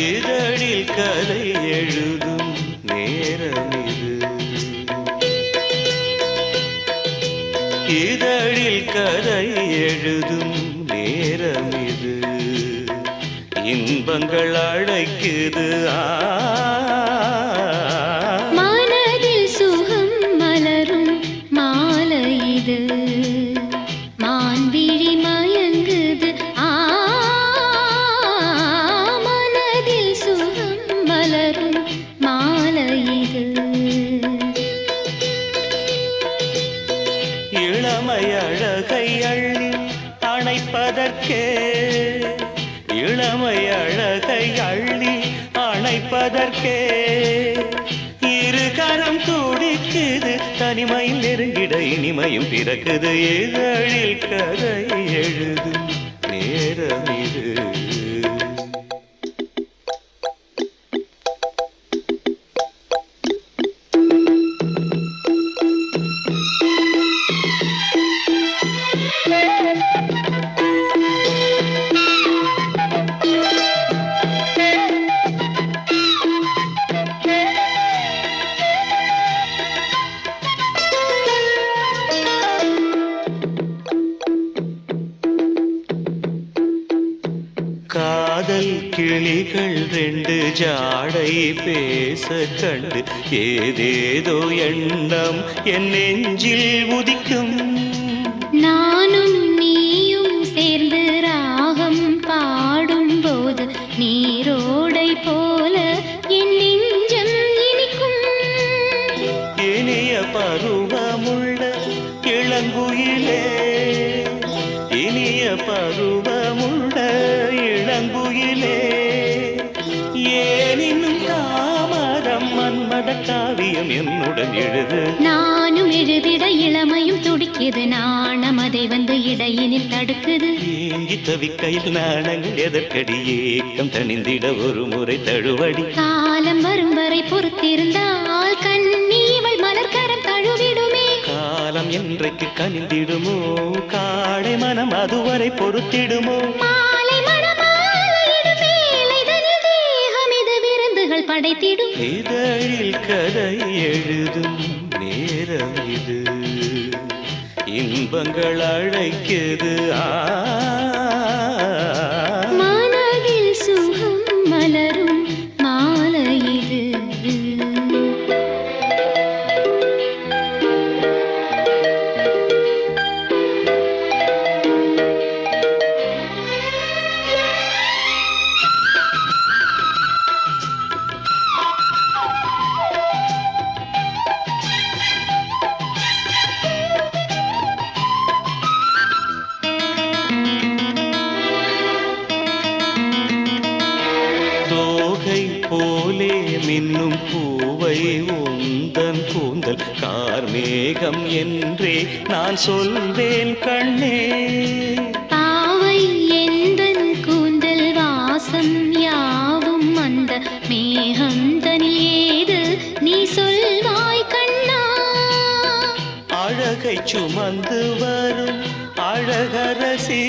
இதழில் கதை எழுதும் நேரம் இது. இதழில் கதை எழுதும் நேரம் இது. இன்பங்கள் அழைக்குது மனதில் சுகம் மலரும் மாலை இது. மான்விழி மயங்குது மனதில் சுகம் மலரும் மாலை இது. இளமை அழகை அள்ளி அணைப்பதற்கே. இளமை அழகை அள்ளி அணைப்பதற்கே இரு கரம் துடிக்குது. தனிமையில் நெருங்கிட இனிமையும் பிறக்குது. இதழில் கதை எழுதும் நேரம் இது. காதல் கிளிகள் ரெண்டு ஜாடை பேச கண்டு ஏதேதோ எண்ணம் என் நெஞ்சில் உதிக்கும். நானும் நீயும் சேர்ந்து ராகம் பாடும்போது நீரோடை போல என் நெஞ்சம் இனிக்கும். இனிய பருவமுள்ள இளங்குயிலே, இனிய பருவமுள்ள இளங்குயிலே, ஏனினும் தாமரம் மன்மத காவியம் என்னுடன் எழுது. நானும் எழுதிட இளமையும் துடிக்குது, நாணம் அதை வந்து இடையினில் தடுக்குது. ஏங்கி தவிக்கையில் நாணங்கள் எதற்கடி, ஏக்கம் தணிந்திட ஒரு முறை தழுவடி. காலம் வரும் வரை பொறுத்திருந்தால் கண்ணி இவள் மலர்கரம் தழுவிடுமே. காலம் என்றைக்கு கனிந்திடுமோ, காடை மனம் அதுவரை பொறுத்திடுமோ. மாலை மணமாலையிடும் மேலைதனில் தேகம் இது விருந்துகள் படைத்திடும். இதழில் கதை எழுதும் நேரம் இது, இன்பங்கள் அழைக்குது. மனதில் சுகம் மலரும் மாலை இது. தோகை போலே மின்னும் பூவை உந்தன் கூந்தல் கார்மேகம் என்றே நான் சொல்வேன் கண்ணே. பாவை எந்தன் கூந்தல் வாசம் யாவும் அந்த மேகம் தனில் ஏது நீ சொல்வாய் கண்ணா. அழகை சுமந்து வரும் அழகரசி,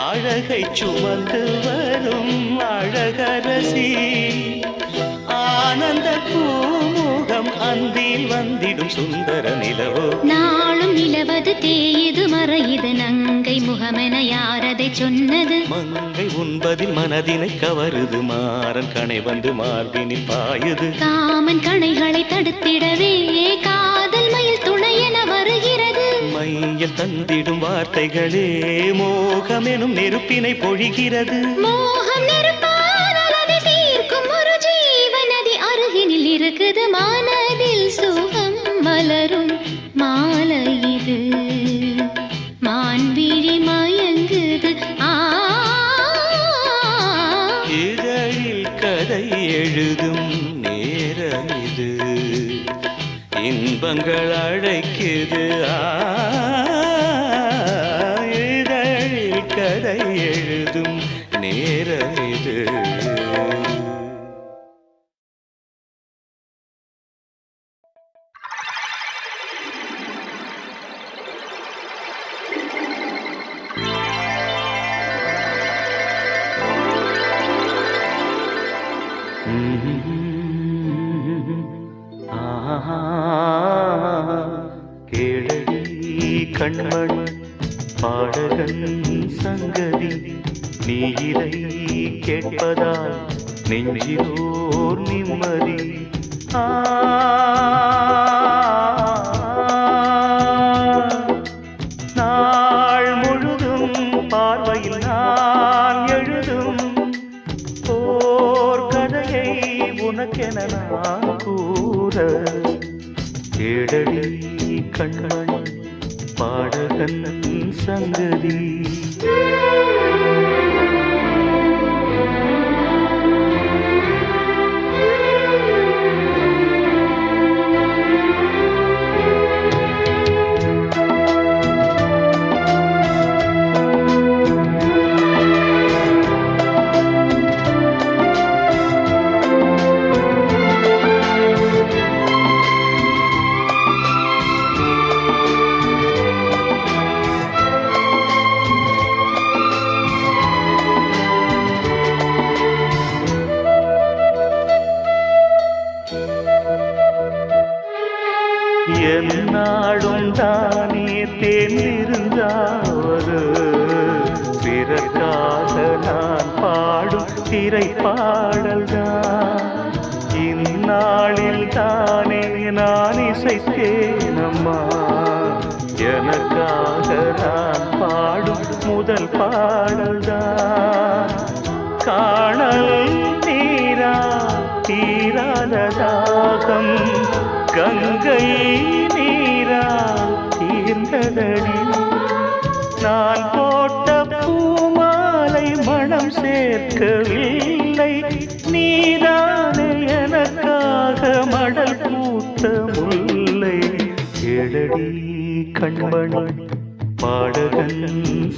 அழகை சுமந்து வரும் அழகரசி, ஆனந்த பூமுகம் அந்தில் வந்திடும் சுந்தர நிலவோ. நாளும் நிலவது தேயுது மறையுது நங்கை முகமென யாரதை சொன்னது. மங்கை உண்பதில் மனதினை கவருது, மாறன் கணை வந்து மார்பினில் பாயுது. காமன் கணைகளை தடுத்திடவே காதல் மயில் துணை என வருகிறது. மையில் தந்திடும் வார்த்தைகளே மோகம் எனும் நெருப்பினை பொழிகிறது. மோகம் நெருப்பானால் அதை தீர்க்கும் ஒரு ஜீவநதி அருகினில் இருக்குது. மனதில் சுகம் மலரும் மாலை இது, மான்விழி மயங்குது. இதழில் கதை எழுதும் நேரம் இது, இன்பங்கள் அழைக்குது. இதழில் கதை எழுதும் நேரம் இது. கேளடி கண்மணி பாடகன் சங்கதி, நீ இதை கேட்பதால் நெஞ்சிலோர் நிம்மதி. நாள் முழுதும் பார்வையில் நான் எழுதும் ஓர் கதையை உனக்கென நான் கூற. கேளடி கண்மணி பாடகன் சங்கதி. என்னாடும் தானே தேர்ந்திருந்தாவது பிறக்காக நான் திரைப்பாடல்தான். இந்நாளில் தானே நான் இசைத்தேனம்மா, எனக்காக நான் பாடும் முதல் பாடல்தான். காணல் நீரா தீராத தாகம், கங்கை நீரா தீர்ந்ததடி. நான் போட்ட பூமாலை மனம் சேர்க்கவில்லை, நீதானே எனக்காக மடல் பூத்த முல்லை. கேளடி கண்மணி பாடகன்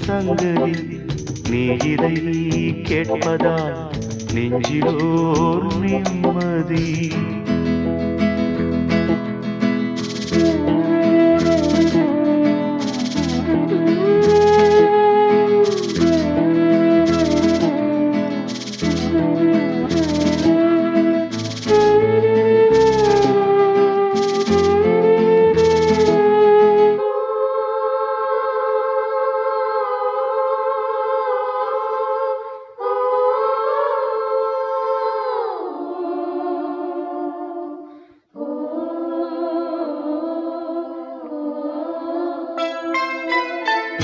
சங்கதி, நீ இதை கேட்பதால் நெஞ்சிலோர் நிம்மதி.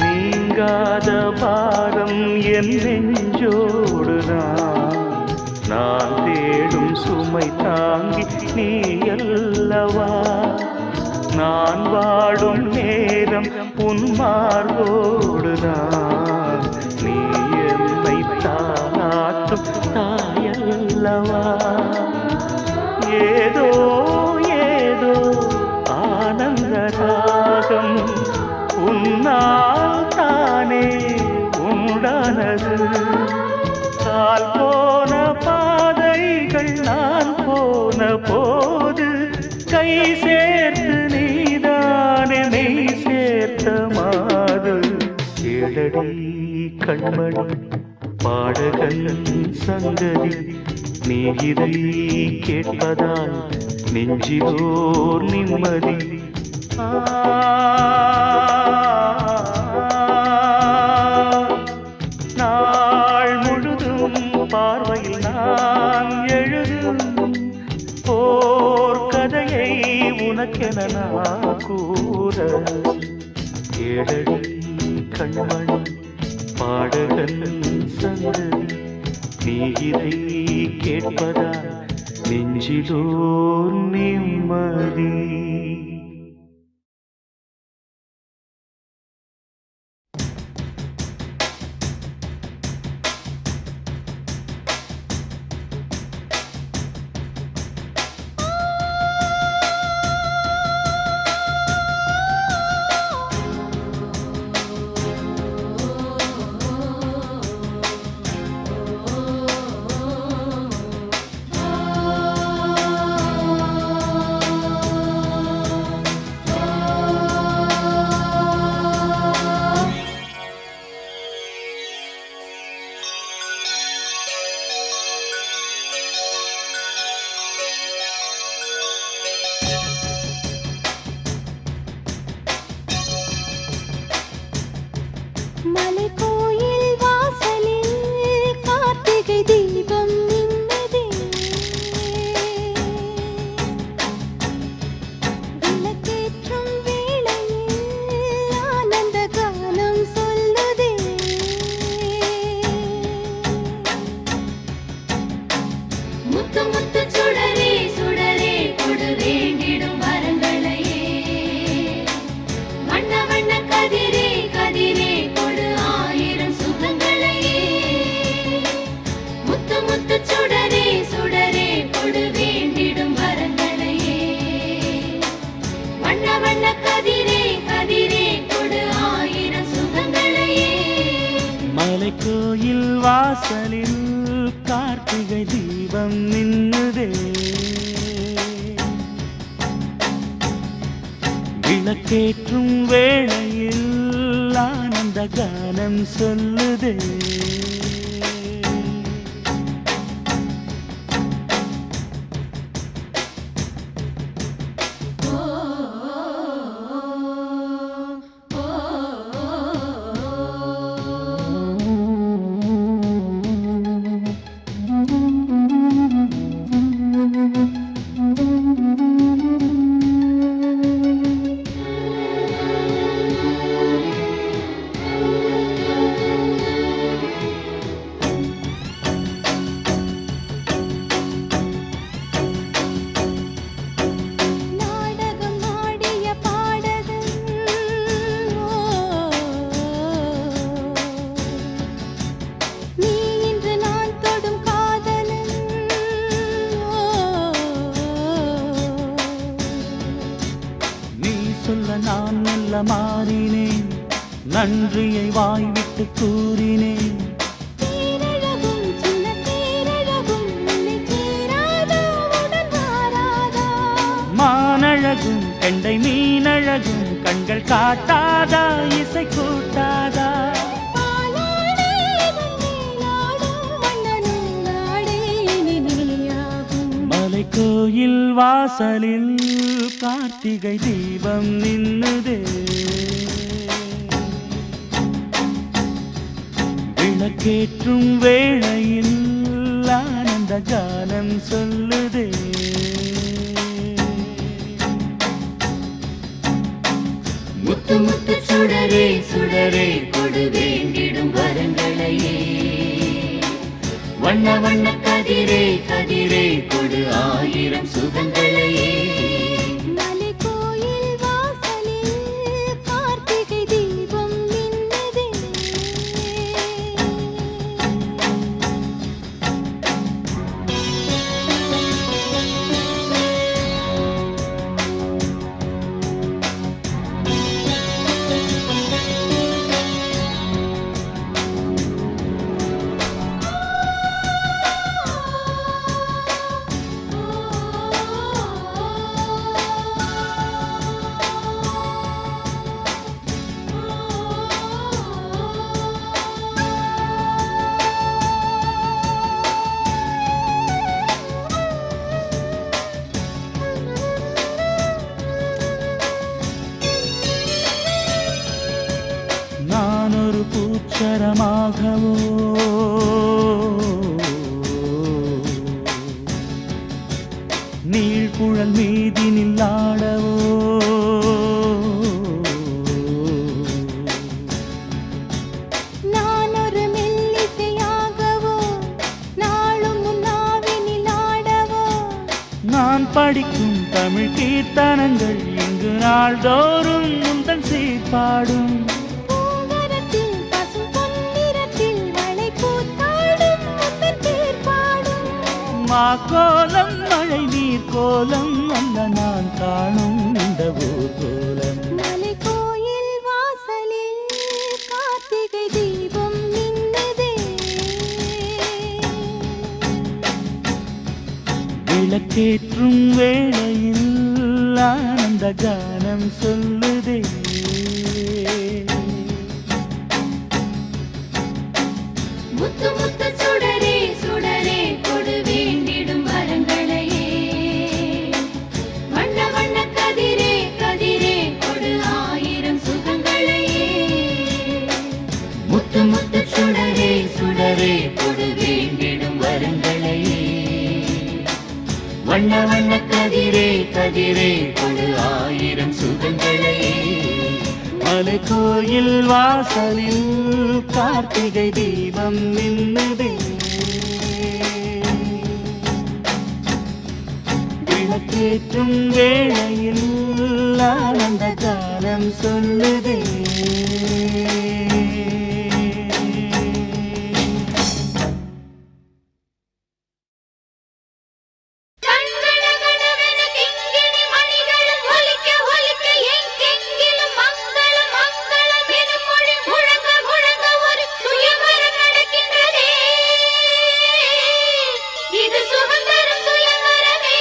நீங்காத பாரம் என் நெஞ்சோடுதான், நான் தேடும் சுமை தாங்கி நீ அல்லவா. நான் வாடும் நேரம் உன் மார்போடுதான், நீ என்னை தாளாட்டும் தாயல்லவா. ஏதோ ஏதோ ஆனந்த ராகம் உன்னால் தானே உண்டானது. கால் போன பாதைகள் நான் போன போது, கை சேர்த்து நீதானே மெய் சேர்த்த மாது. கேளடி கண்மணி பாடகன் சங்கதி, நீ இதை கேட்பதால் நெஞ்சிலோர் நிம்மதி. நாள் முழுதும் பார்வையில் நான் எழுதும் போர் கதையை உனக்கென நான் கூற. கேளடி கண்மணி பாடகன் சங்கதி, நீ இதை கேட்பதால் நெஞ்சிலோர் நிம்மதி. மலைக்கோயில் வாசலில் கார்த்திகை தீபம் நின்னதே, விளக்கேற்றும் வேளையில் ஆனந்த கானம் சொல்லுதே. முத்து முத்து சுடரே சுடரே கொடு வேண்டிடும் வரங்களையே, வண்ண வண்ண கதிரே கதிரே கொடு ஆயிரம் சுகங்களையே. முத்து முத்து சுடரே சுடரே கொடு வேண்டிடும் வரங்களையே, வண்ண வண்ண கதிரே கதிரே கொடு ஆயிரம் சுகங்களையே. மலைக்கோயில் வாசலில் கார்த்திகை தீபம் நின்னுதே, விளக்கேற்றும் வேளையில் ஆனந்த கானம் சொல்லுதே. நீ இன்று நான் தொடும் காதலன். நீ சொல்ல நான் மெல்ல மாறினேன், நன்றியை வாய்விட்டு கூறினேன். தேரழகும் சின்ன தேரழகும் உன்னை சேராதா உடன் வாராதா? மானழகும் கெண்டை மீனழகும் கண்கள் காட்டாதா இசை கூட்டாதா? பாலாடே நாடும் மன்னனும் நாடே இனி நீயாகும். மலைக்கோயில் வாசலில் கார்த்திகை தீபம் நின்னுதே. விளக்கேற்றும் வேளையில் ஆனந்த கானம் சொல்லுதே. முத்து முத்து சுடரே சுடரே கொடு வேண்டிடும் வரங்களையே. வண்ண வண்ண கதிரே கதிரே கொடு ஆயிரம் சுகங்களையே. மலைக்கோயில் வாசலில் கார்த்திகை தீபம் மின்னுதே. நான் ஒரு பூச்சரமாகவோ நீழ்குழல் மீதினில் ஆடவோ நான் ஒரு மெல்லிசையாகவோ நாளும் உன்னாவினில் ஆடவோ? நான் படிக்கும் தமிழ் கீர்த்தனங்கள் இங்கு நாள்தோறும் முந்தன் சீர்பாடும். பூங்கரத்தில் பசும் பொன்னிறத்தில் வளை கூத்தாடும் முத்தன் பேர் பாடும். மாக்கோலம் மழை நீர் கோலம் அல்ல நான் காணும் இந்த ஊர்கோலம். மலைக்கோயில் வாசலில் கார்த்திகை தீபம் மின்னுதே. விளக்கேற்றும் வேளையில் ஆனந்த கானம் சொல்லுதே. முத்து முத்து சுடரே சுடரே கொடு வேண்டிடும் வரங்களையே. வண்ண வண்ண கதிரே கதிரே கொடு ஆயிரம் சுகங்களையே. முத்து முத்து சுடரே சுடரே கொடு வேண்டிடும் வரங்களையே. வண்ண வண்ண கதிரே கதிரே கொடு ஆயிரம் சுகங்களையே. மலைக்கோயில் வாசலில் கார்த்திகை தீபம் மின்னுதே. விளக்கேற்றும் வேளையில் ஆனந்த கானம் சொல்லுதே. கண்கணகணவென கிங்கிணி மணிகளும் ஒலிக்க ஒலிக்க எங்கெங்கிலும் மங்களம் மங்களம் எனும் மொழி முழங்க முழங்க ஒரு சுயவரம் நடக்கின்றதே. இது சுதந்திரம் சுயவரமே.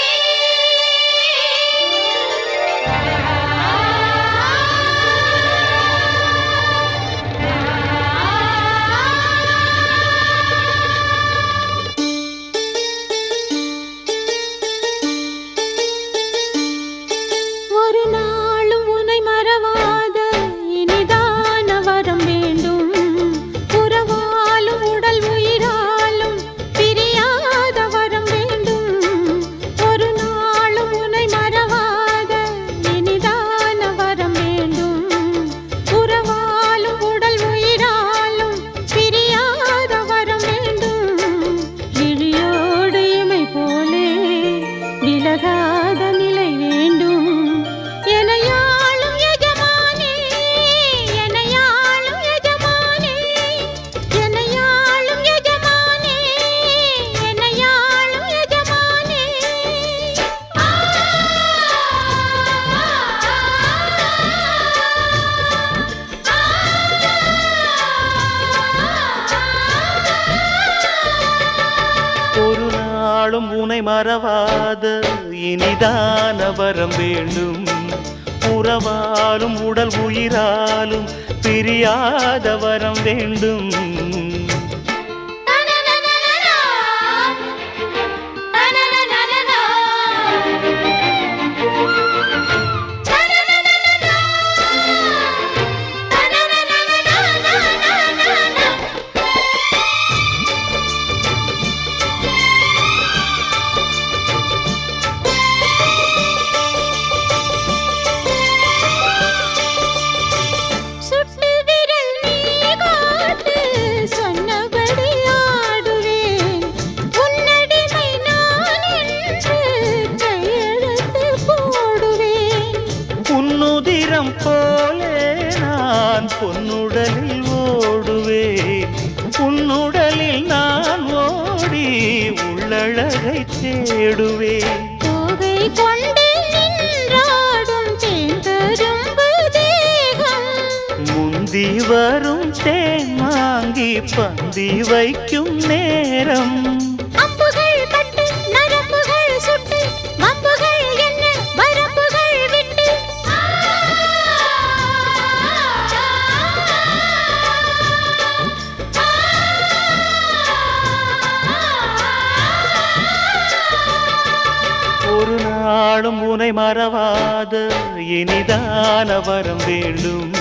நாளும் உனை மறவாத இனிதான வரம் வேண்டும். உறவாலும் உடல் உயிராலும் பிரியாத வரம் வேண்டும். போலே நான் பொன்னுடலில் ஓடுவேன். உன்னுடலில் நான் ஓடி உள்ளழகை தேடுவேன். தோகை கொண்டு நின்றாடும் தேந்தரும்பு தேகம், முந்தி வரும் தேன் வாங்கி பந்தி வைக்கும் நேரம். அம்புகள் பட்டு நரம்புகள் சுட்டு வம்புகள் என்ன வரம்புகள் விட்டு ஒரு நாளும் உனை மறவாத இனிதான வரம் வேண்டும்.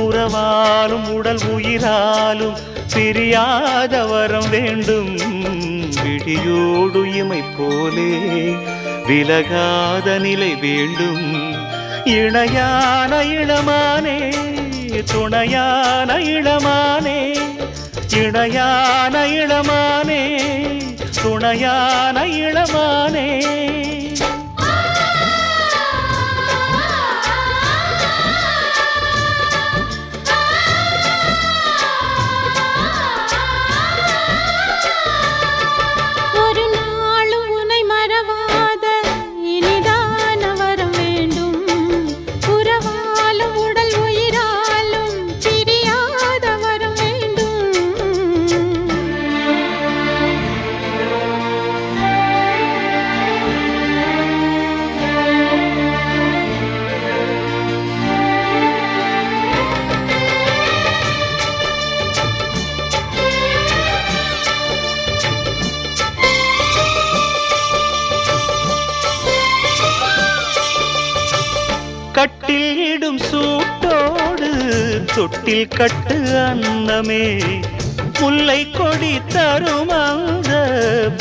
உறவாலும் உடல் உயிராலும் பிரியாத வரம் வேண்டும். விடியோடு இமை போலே விலகாத நிலை வேண்டும். இணையான இளமானே துணையான இளமானே, இணையான இளமானே துணையான இளமானே. ஒரு நாளும் உனை மறவாத இனிதான வரம் வேண்டும். உறவாலும் உடல் உயிராலும் பிரியாத வரம் வேண்டும். கட்டில் இடும் சூட்டோடு தொட்டில் கட்டு அன்னமே, முல்லை கொடி தரும் அந்த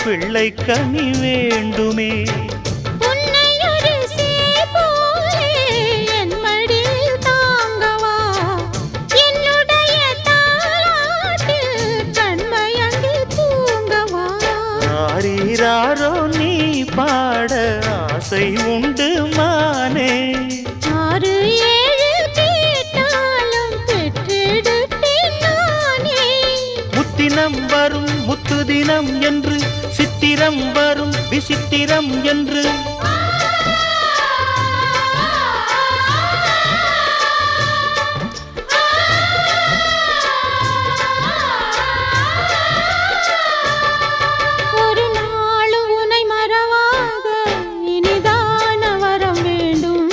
பிள்ளை கனி வேண்டுமே. உன்னை ஒரு சேய் போலே என் மடியில் தாங்கவா, என்னுடைய தாலாட்டில் கண்மயங்கி தூங்கவா. ஆரீராரோ நீ பாட ஆசை உண்டு மானே. 6 7 கேட்டாலும் பெற்றெடுத்தேன் நானே. முத்தினம் வரும் முத்து தினம் என்று, சித்திரம் வரும் விசித்திரம் என்று. ஒரு நாளும் உனை மறவாத இனிதான வரம் வேண்டும்.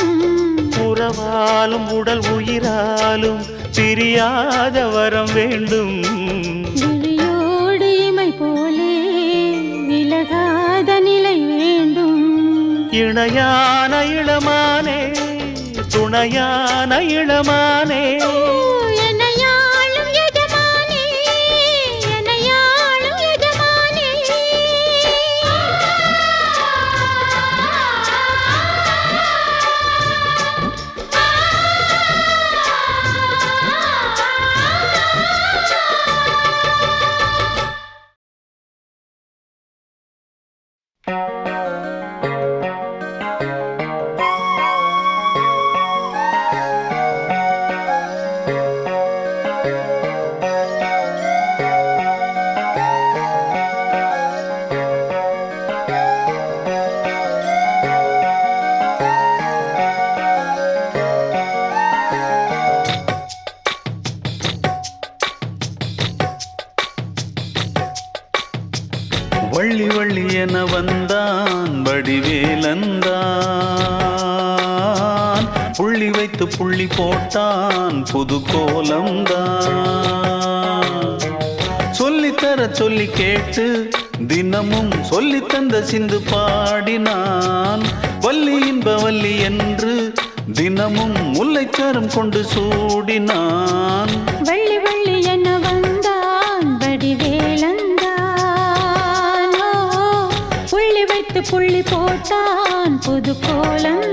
உறவாலும் உடல் உயிராலும் பிரியாத வரம் வேண்டும். விழியோடு இமை போலே விலகாத நிலை வேண்டும். இணையான இளமானே துணையான இளமானே. என்னையாளும் எஜமானே, என்னையாளும் எஜமானே. வள்ளி வள்ளி என வந்தான் வடிவேலந்தான், புள்ளி வைத்து புள்ளி போட்டான் புது கோலம்தான். சொல்லித்தர சொல்லி கேட்டு தினமும் சொல்லி தந்த சிந்து பாடினான், வள்ளி இன்ப வள்ளி என்று தினமும் முல்லைச்சாரம் கொண்டு சூடினான். வள்ளி வள்ளி என வந்தான் வடிவேலந்தான், புள்ளி வைத்து புள்ளி போட்டான் புது கோலந்தான்.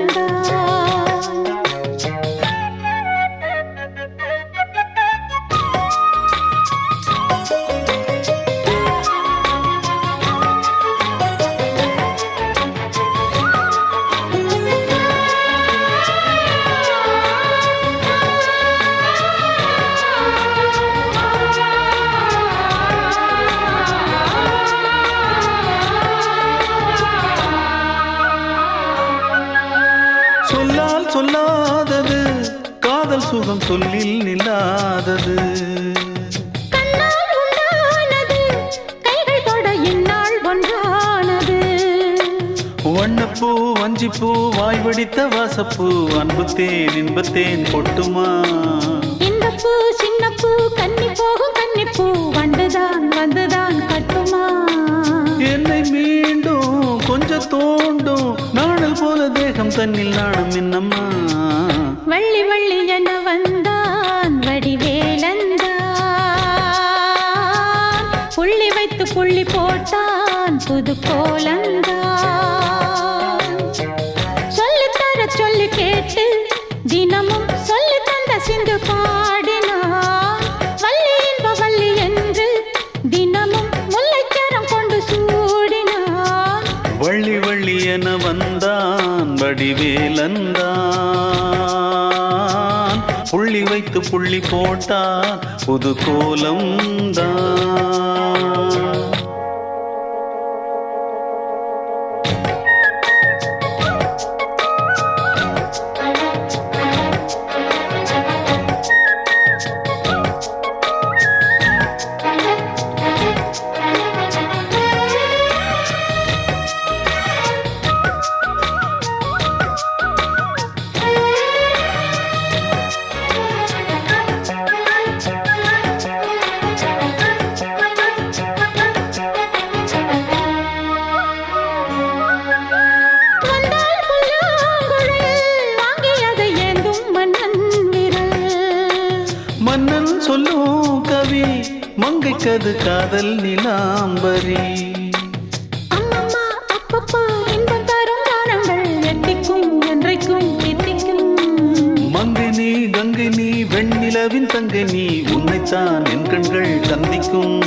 சொல்லால் சொல்லாதது காதல் சுகம் சொல்லில் நில்லாதது, கண்ணால் உண்டானது கைகள் தொட இந்நாள் ஒன்றானது. வண்ணப்பூ வஞ்சிப்பூ வாய் வடித்த வாசப்பூ, அன்புத்தேன் இன்பத்தேன் பொட்டுமா. இந்த பூ சின்ன பூ கன்னி போகும் கன்னிப்பூ, வந்துதான் வந்துதான் கட்டுமா. என்னை மீண்டும் கொஞ்சம் தோண்டும் நாடல் போல தேகம் தன்னில் நாணம் என்னம்மா. வள்ளி வள்ளி என வந்தான் வடிவேலந்தான், புள்ளி வைத்து புள்ளி போட்டான் புது கோலந்தான். சொல்லித்தர சொல்லி கேட்டு தினமும் சொல்லி தந்த சிந்து பாடினான், வள்ளி இன்ப வள்ளி என்று தினமும் முல்லைச்சாரம் கொண்டு சூடினான். வள்ளி வள்ளி என வந்தான் வடிவேலந்தான், புள்ளி வைத்து புள்ளி போட்டான் புது கோலம்தான். வந்தால் புல்லாங்குழல் வாங்கியதை ஏந்தும் மன்னன் விரல். மன்னன் சொல்லும் கவி மங்கைக்கது காதல் நிலாம்பரி. அம்மம்மா அப்பப்பா இன்பம் தரும் கானங்கள் எத்திக்கும் என்றைக்கும் எத்திக்கும். மங்கை நீ கங்கை நீ வெண்ணிலவின் தங்கை நீ, உன்னைத்தான் என் கண்கள் சந்திக்கும்.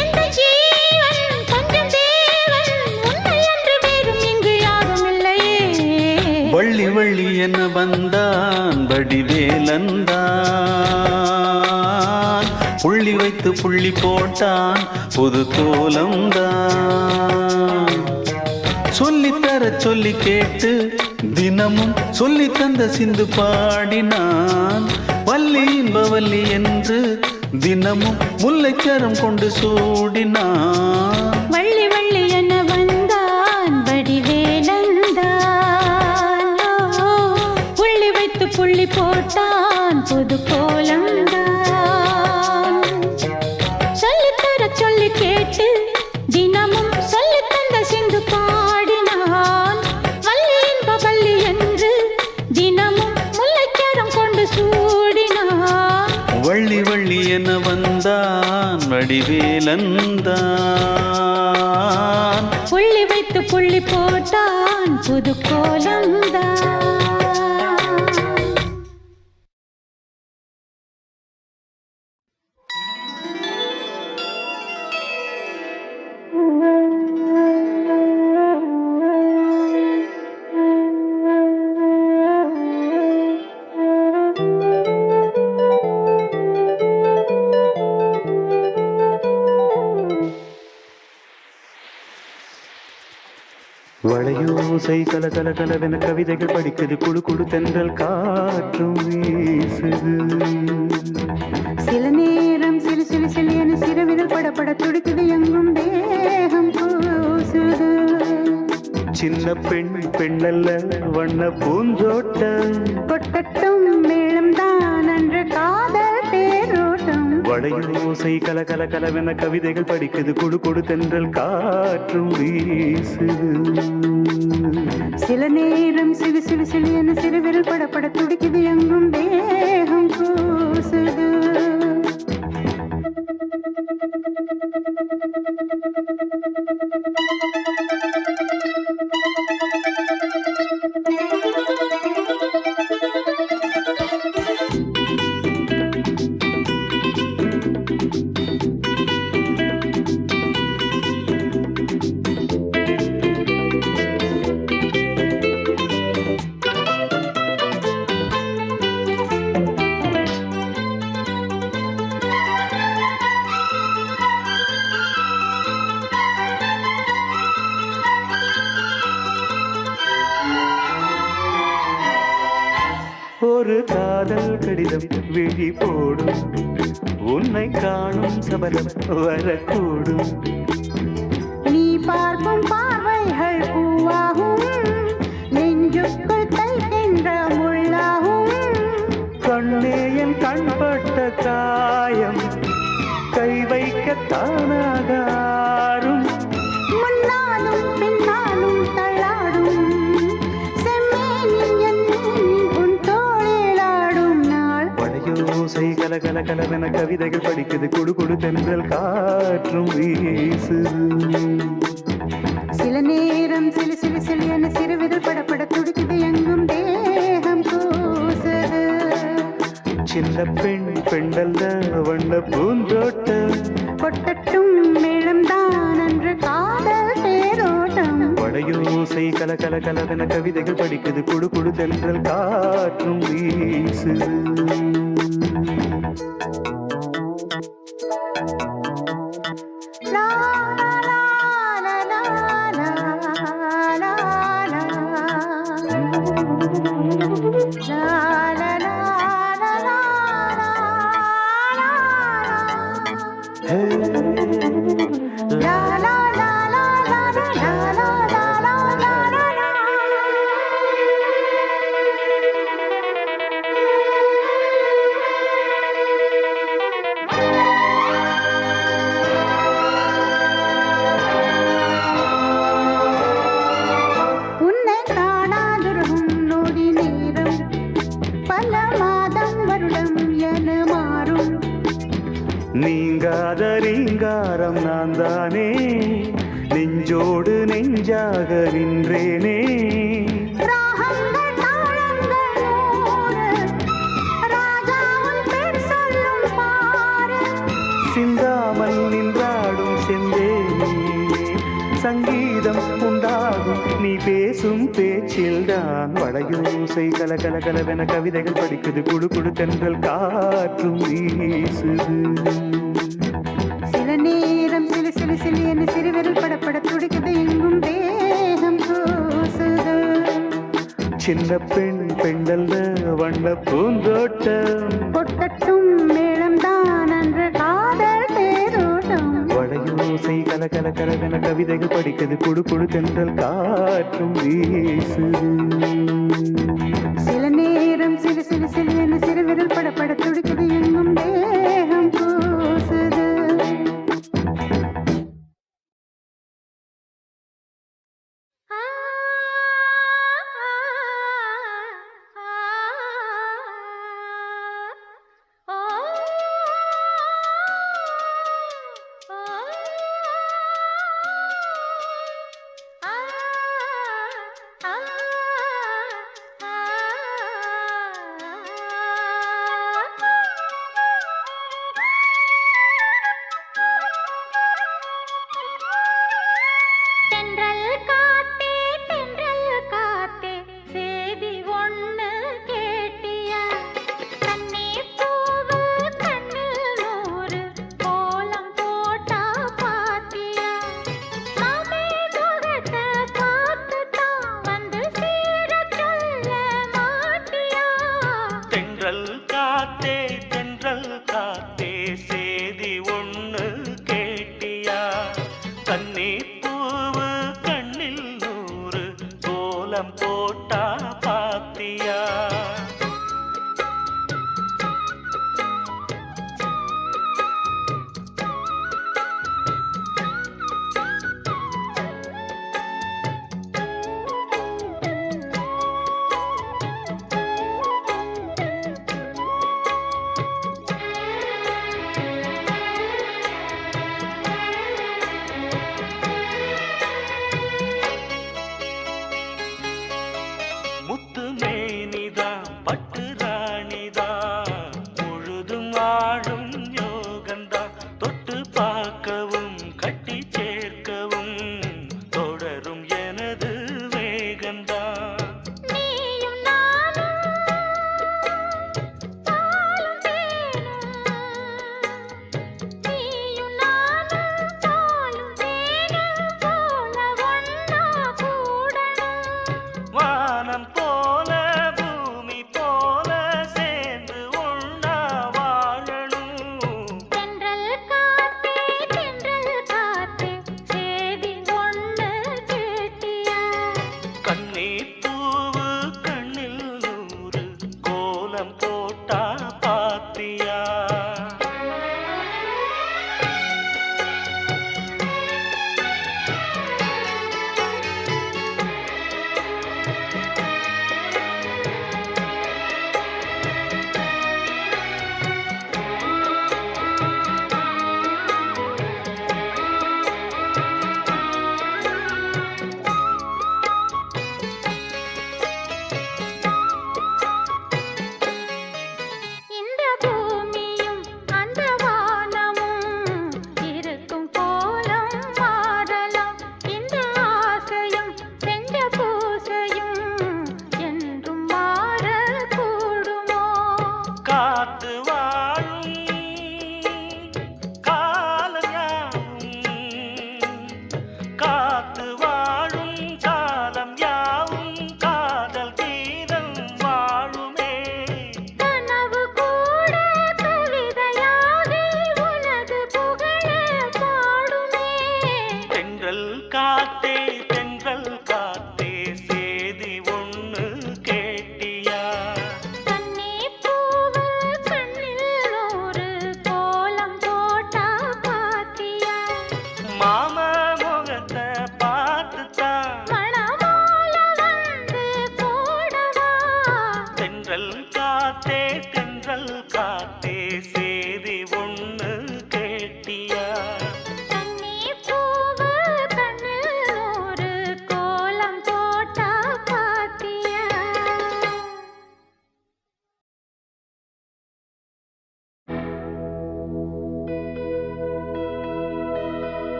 எந்த ஜீவன் கொஞ்சம் தேவன், உன்னை அன்று வேறும் இங்கு யாரும் இல்லையே. வள்ளி வள்ளி என வந்தான் வடிவேலந்தான், புள்ளி வைத்து புள்ளி போட்டான் புது கோலம்தான். சொல்லித்தர சொல்லி கேட்டு தினமும் சொல்லி தந்த சிந்து பாடினான், வள்ளி இன்ப வள்ளி என்று தினமும் முல்லைச்சாரம் கொண்டு சூடினான். வள்ளி வள்ளி என வந்தான் வடிவேலந்தான், புள்ளி வைத்து புள்ளி போட்டான் புது கோலந்தான். சொல்லித்தர சொல்லி கேட்டு தினமும் சொல்லி தந்த சிந்து பாடினான், வள்ளி இன்ப வள்ளி என்று தினமும் முல்லைச்சாரம் கொண்டு சூடினான். வள்ளி வள்ளி என வந்தான் வடிவேலந்தான், புள்ளி வைத்து புள்ளி போட்டான் புது கோலந்தான். வளையோசை கல கல கலவென கவிதைகள் படிக்குது, குழு குழு தென்றல் காற்றும் வீசுது. சில நேரம் சிறு சிறு சிறு என சிறுவிரல் படப்பட துடிக்குது, எங்கும் தேகம் சின்ன பெண் பெண்ணல்ல வண்ண பூந்தோட்டம் கொட்டட்டும் மேளம் தான் அன்று காதல் தேரோட்டம் வளையோசை கல கல கலவென கவிதைகள் படிக்குது குடு கொடு தென்றல் காற்றும் வீசுது சில நேரம் சிறு சிறு சிறு என சிறுவிரல் படப்பட துடிக்குது எங்கும் தேகம் கூசுது ஒரு காதல் கடிதம் விழி போடும் உன்னை காணும் சபலம் வரக்கூடும் நீ பார்க்கும் பார்வைகள் பூவாகும் நெஞ்சுக்குள் தைக்கின்ற முள்ளாகும் கண்ணே என் கண்பட்ட காயம் கை வைக்க தானாகாரும் முன்னாலும் பின்னாலும் தள்ளாடும் செம்மேனில் என் உன் தோளிலாடும் நாள் வளையோசை கல கல கலவென கவிதைகள் படிக்குது குடு குடு தென்றல் காற்றும் வீசுது சில நேரம் சிலு சிலு சிலு என சிறுவிரல் படப்பட துடிக்குது எங்கும் தேகம் கூசுது சின்ன பெண் பெண்டல்ல வண்ண பூந்தோட்டம் கொட்டட்டும் மேளம் தான் அன்று காதல் தேரோட்டம் வளையோசை கல கல கலவென கவிதைகள் படிக்குது குடு குடு தென்றல் காற்றும் வீசுது லா லா லா லா லா லா லா உன்னை காணாதிருக்கும் நொடி நேரம் பல மாதம் வருடம் என மாறும் நீங்காத ரீங்காரம் நான் தானே நெஞ்சோடு நெஞ்சாக நின்றேனே ராகங்கள் தாளங்கள் நூறு ராஜாவின் பேர் சொல்லும் பாரு சிந்தாமல் நின்றாடும் செந்தேனே சங்கீதம் உண்டாகும் நீ பேசும் பேச்சில்தான் வளையோசை கல கல கலவென கவிதைகள் படிக்குது குடு குடு தென்றல் காற்றும் வீசுது சில நேரம் சிலு சிலு சிலு என சிறுவிரல் படப்பட துடிக்குது எங்கும் தேகம் கூசுது சின்ன பெண் பெண்டல்ல வண்ண பூந்தோட்டம் கொட்டட்டும் மேளம் தான் அன்று காதல் தேரோட்டம் வளையோசை கல கல கலவென கவிதைகள் படிக்குது குடு குடு தென்றல் காற்றும் வீசுது சில நேரம் சிலு சிலு சிலு என சிறுவிரல் படப்பட துடிக்குது எங்கும் தேகம் கூசுது தென்றல் காத்தே சேதி ஒண்ணு கேட்டியா கண்ணே பூவு கண்ணில் நூறு கோலம் போட்டா பாத்தியா மாமே முகத்தை பார்த்து தான் வந்து சீர சொல்ல மாட்டியா தென்றல் காத்தே சேதி ஒண்ணு கேட்டியா கண்ணே பூவு கண்ணில் நூறு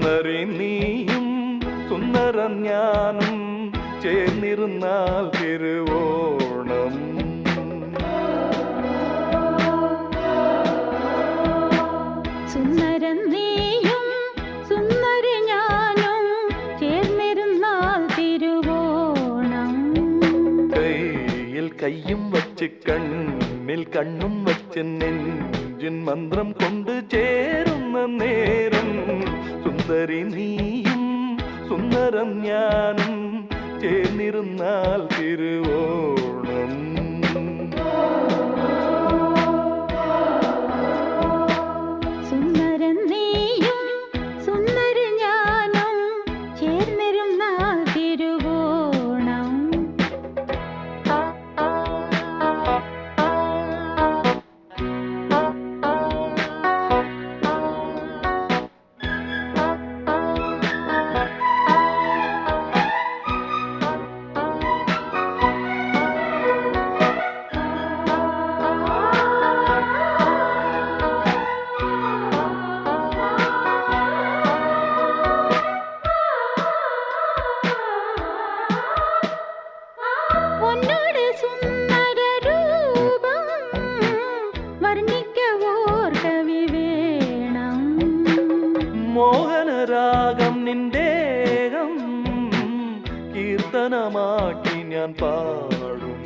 സുന്ദരി നീയും സുന്ദരൻ ഞാനും ചേർന്നിരുന്നാൽ തിരുവോണം. സുന്ദരൻ നീയും സുന്ദരി ഞാനും ചേർന്നിരുന്നാൽ തിരുവോണം. കയ്യിൽ കയ്യും വച്ച് കണ്ണിൽ കണ്ണും വച്ച് നെഞ്ചിൻ മന്ത്രം കൊണ്ട് ചേരുന്ന നേരം സുന്ദരി നീയും സുന്ദരം ഞാനും ചേർന്നിരുന്നാൽ തിരുവോണം. സുന്ദരൻ നീയും സുന്ദരി ഞാനും ചേർന്നിരുന്നാൽ തിരുവോണം. പൊന്നോട് സുന്ദര രൂപം വർണ്ണിക്കവോർ കവി വേണം. മോഹനരാഗം നിന്റേകം കീർത്തനമാക്കി ഞാൻ പാടും.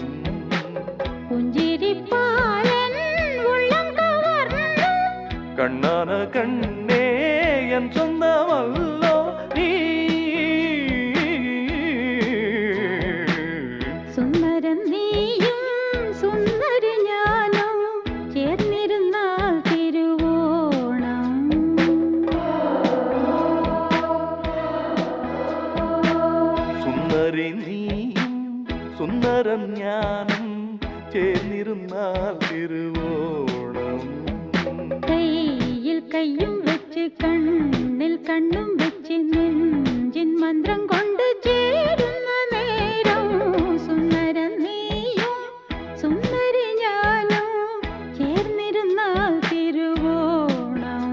പുഞ്ചിരിപ്പാലൻ ഉള്ളം കവർന്നു കണ്ണാന കണ്ണേ എൻ സ്വന്തമല്ലോ നീ. സുന്ദരൻ നീയും സുന്ദരി ഞാനും ചേർന്നിരുന്നാൽ തിരുവോണം. സുന്ദരി നീയും സുന്ദരൻ ഞാനും ചേർന്നിരുന്നാൽ തിരുവോണം. കയ്യിൽ കയ്യും വെച്ച് കണ്ണിൽ കണ്ണും വെച്ച് നെഞ്ചിൻ മന്ത്രം കൊണ്ട് ചേരുന്ന നേരം സുന്ദരൻ നീയും സുന്ദരി ഞാനും ചേർന്നിരുന്നാൽ തിരുവോണം.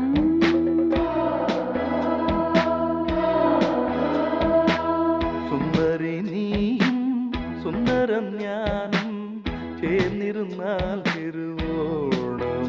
സുന്ദരി നീയും സുന്ദരം ഞാനും ചേർന്നിരുന്നാൽ തിരുവോണം.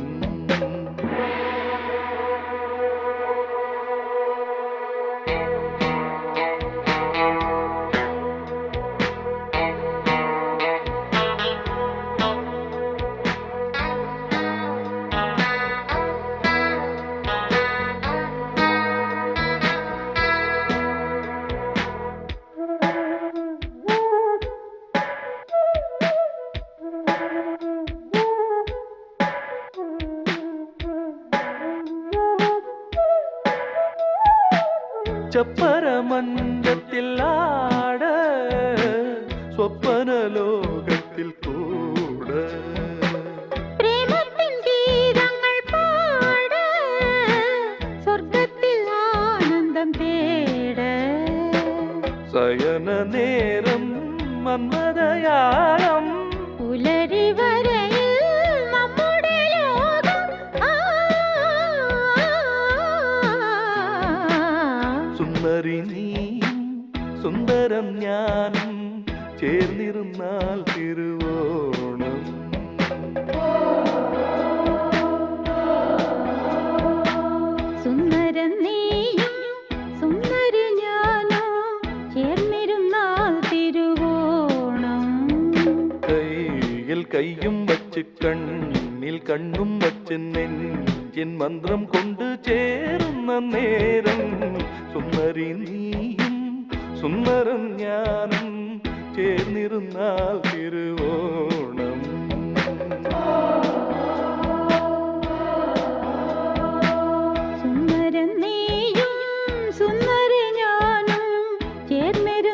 ചപ്പരമഞ്ചത്തിൽ ആട സ്വപ്ന ലോകത്തിൽ കൂട. പ്രേമത്തിൻ ഗീതങ്ങൾ പാട സ്വർഗത്തിൽ ആനന്ദം തേട. ശയന നേരം മന്മദയാളം പുലരി വരയിൽ നമ്മുടെ ലോകം. സുന്ദരി നീയും സുന്ദരം ഞാനും ചേർന്നിരുന്നാൽ തിരുവോണം. സുന്ദരൻ നീയും സുന്ദരി ഞാനും ചേർന്നിരുന്നാൽ തിരുവോണം. കയ്യിൽ കയ്യും വച്ച് കണ്ണിൽ കണ്ണും വച്ച് നെഞ്ചിൻ മന്ത്രം കൊണ്ട് ചേരുന്ന നേരം സുന്ദരി നീയും സുന്ദരം ഞാനും ചേർന്നിരുന്നാൽ തിരുവോണം. സുന്ദരൻ നീയും സുന്ദരി ഞാനും ചേർന്നിരുന്നാൽ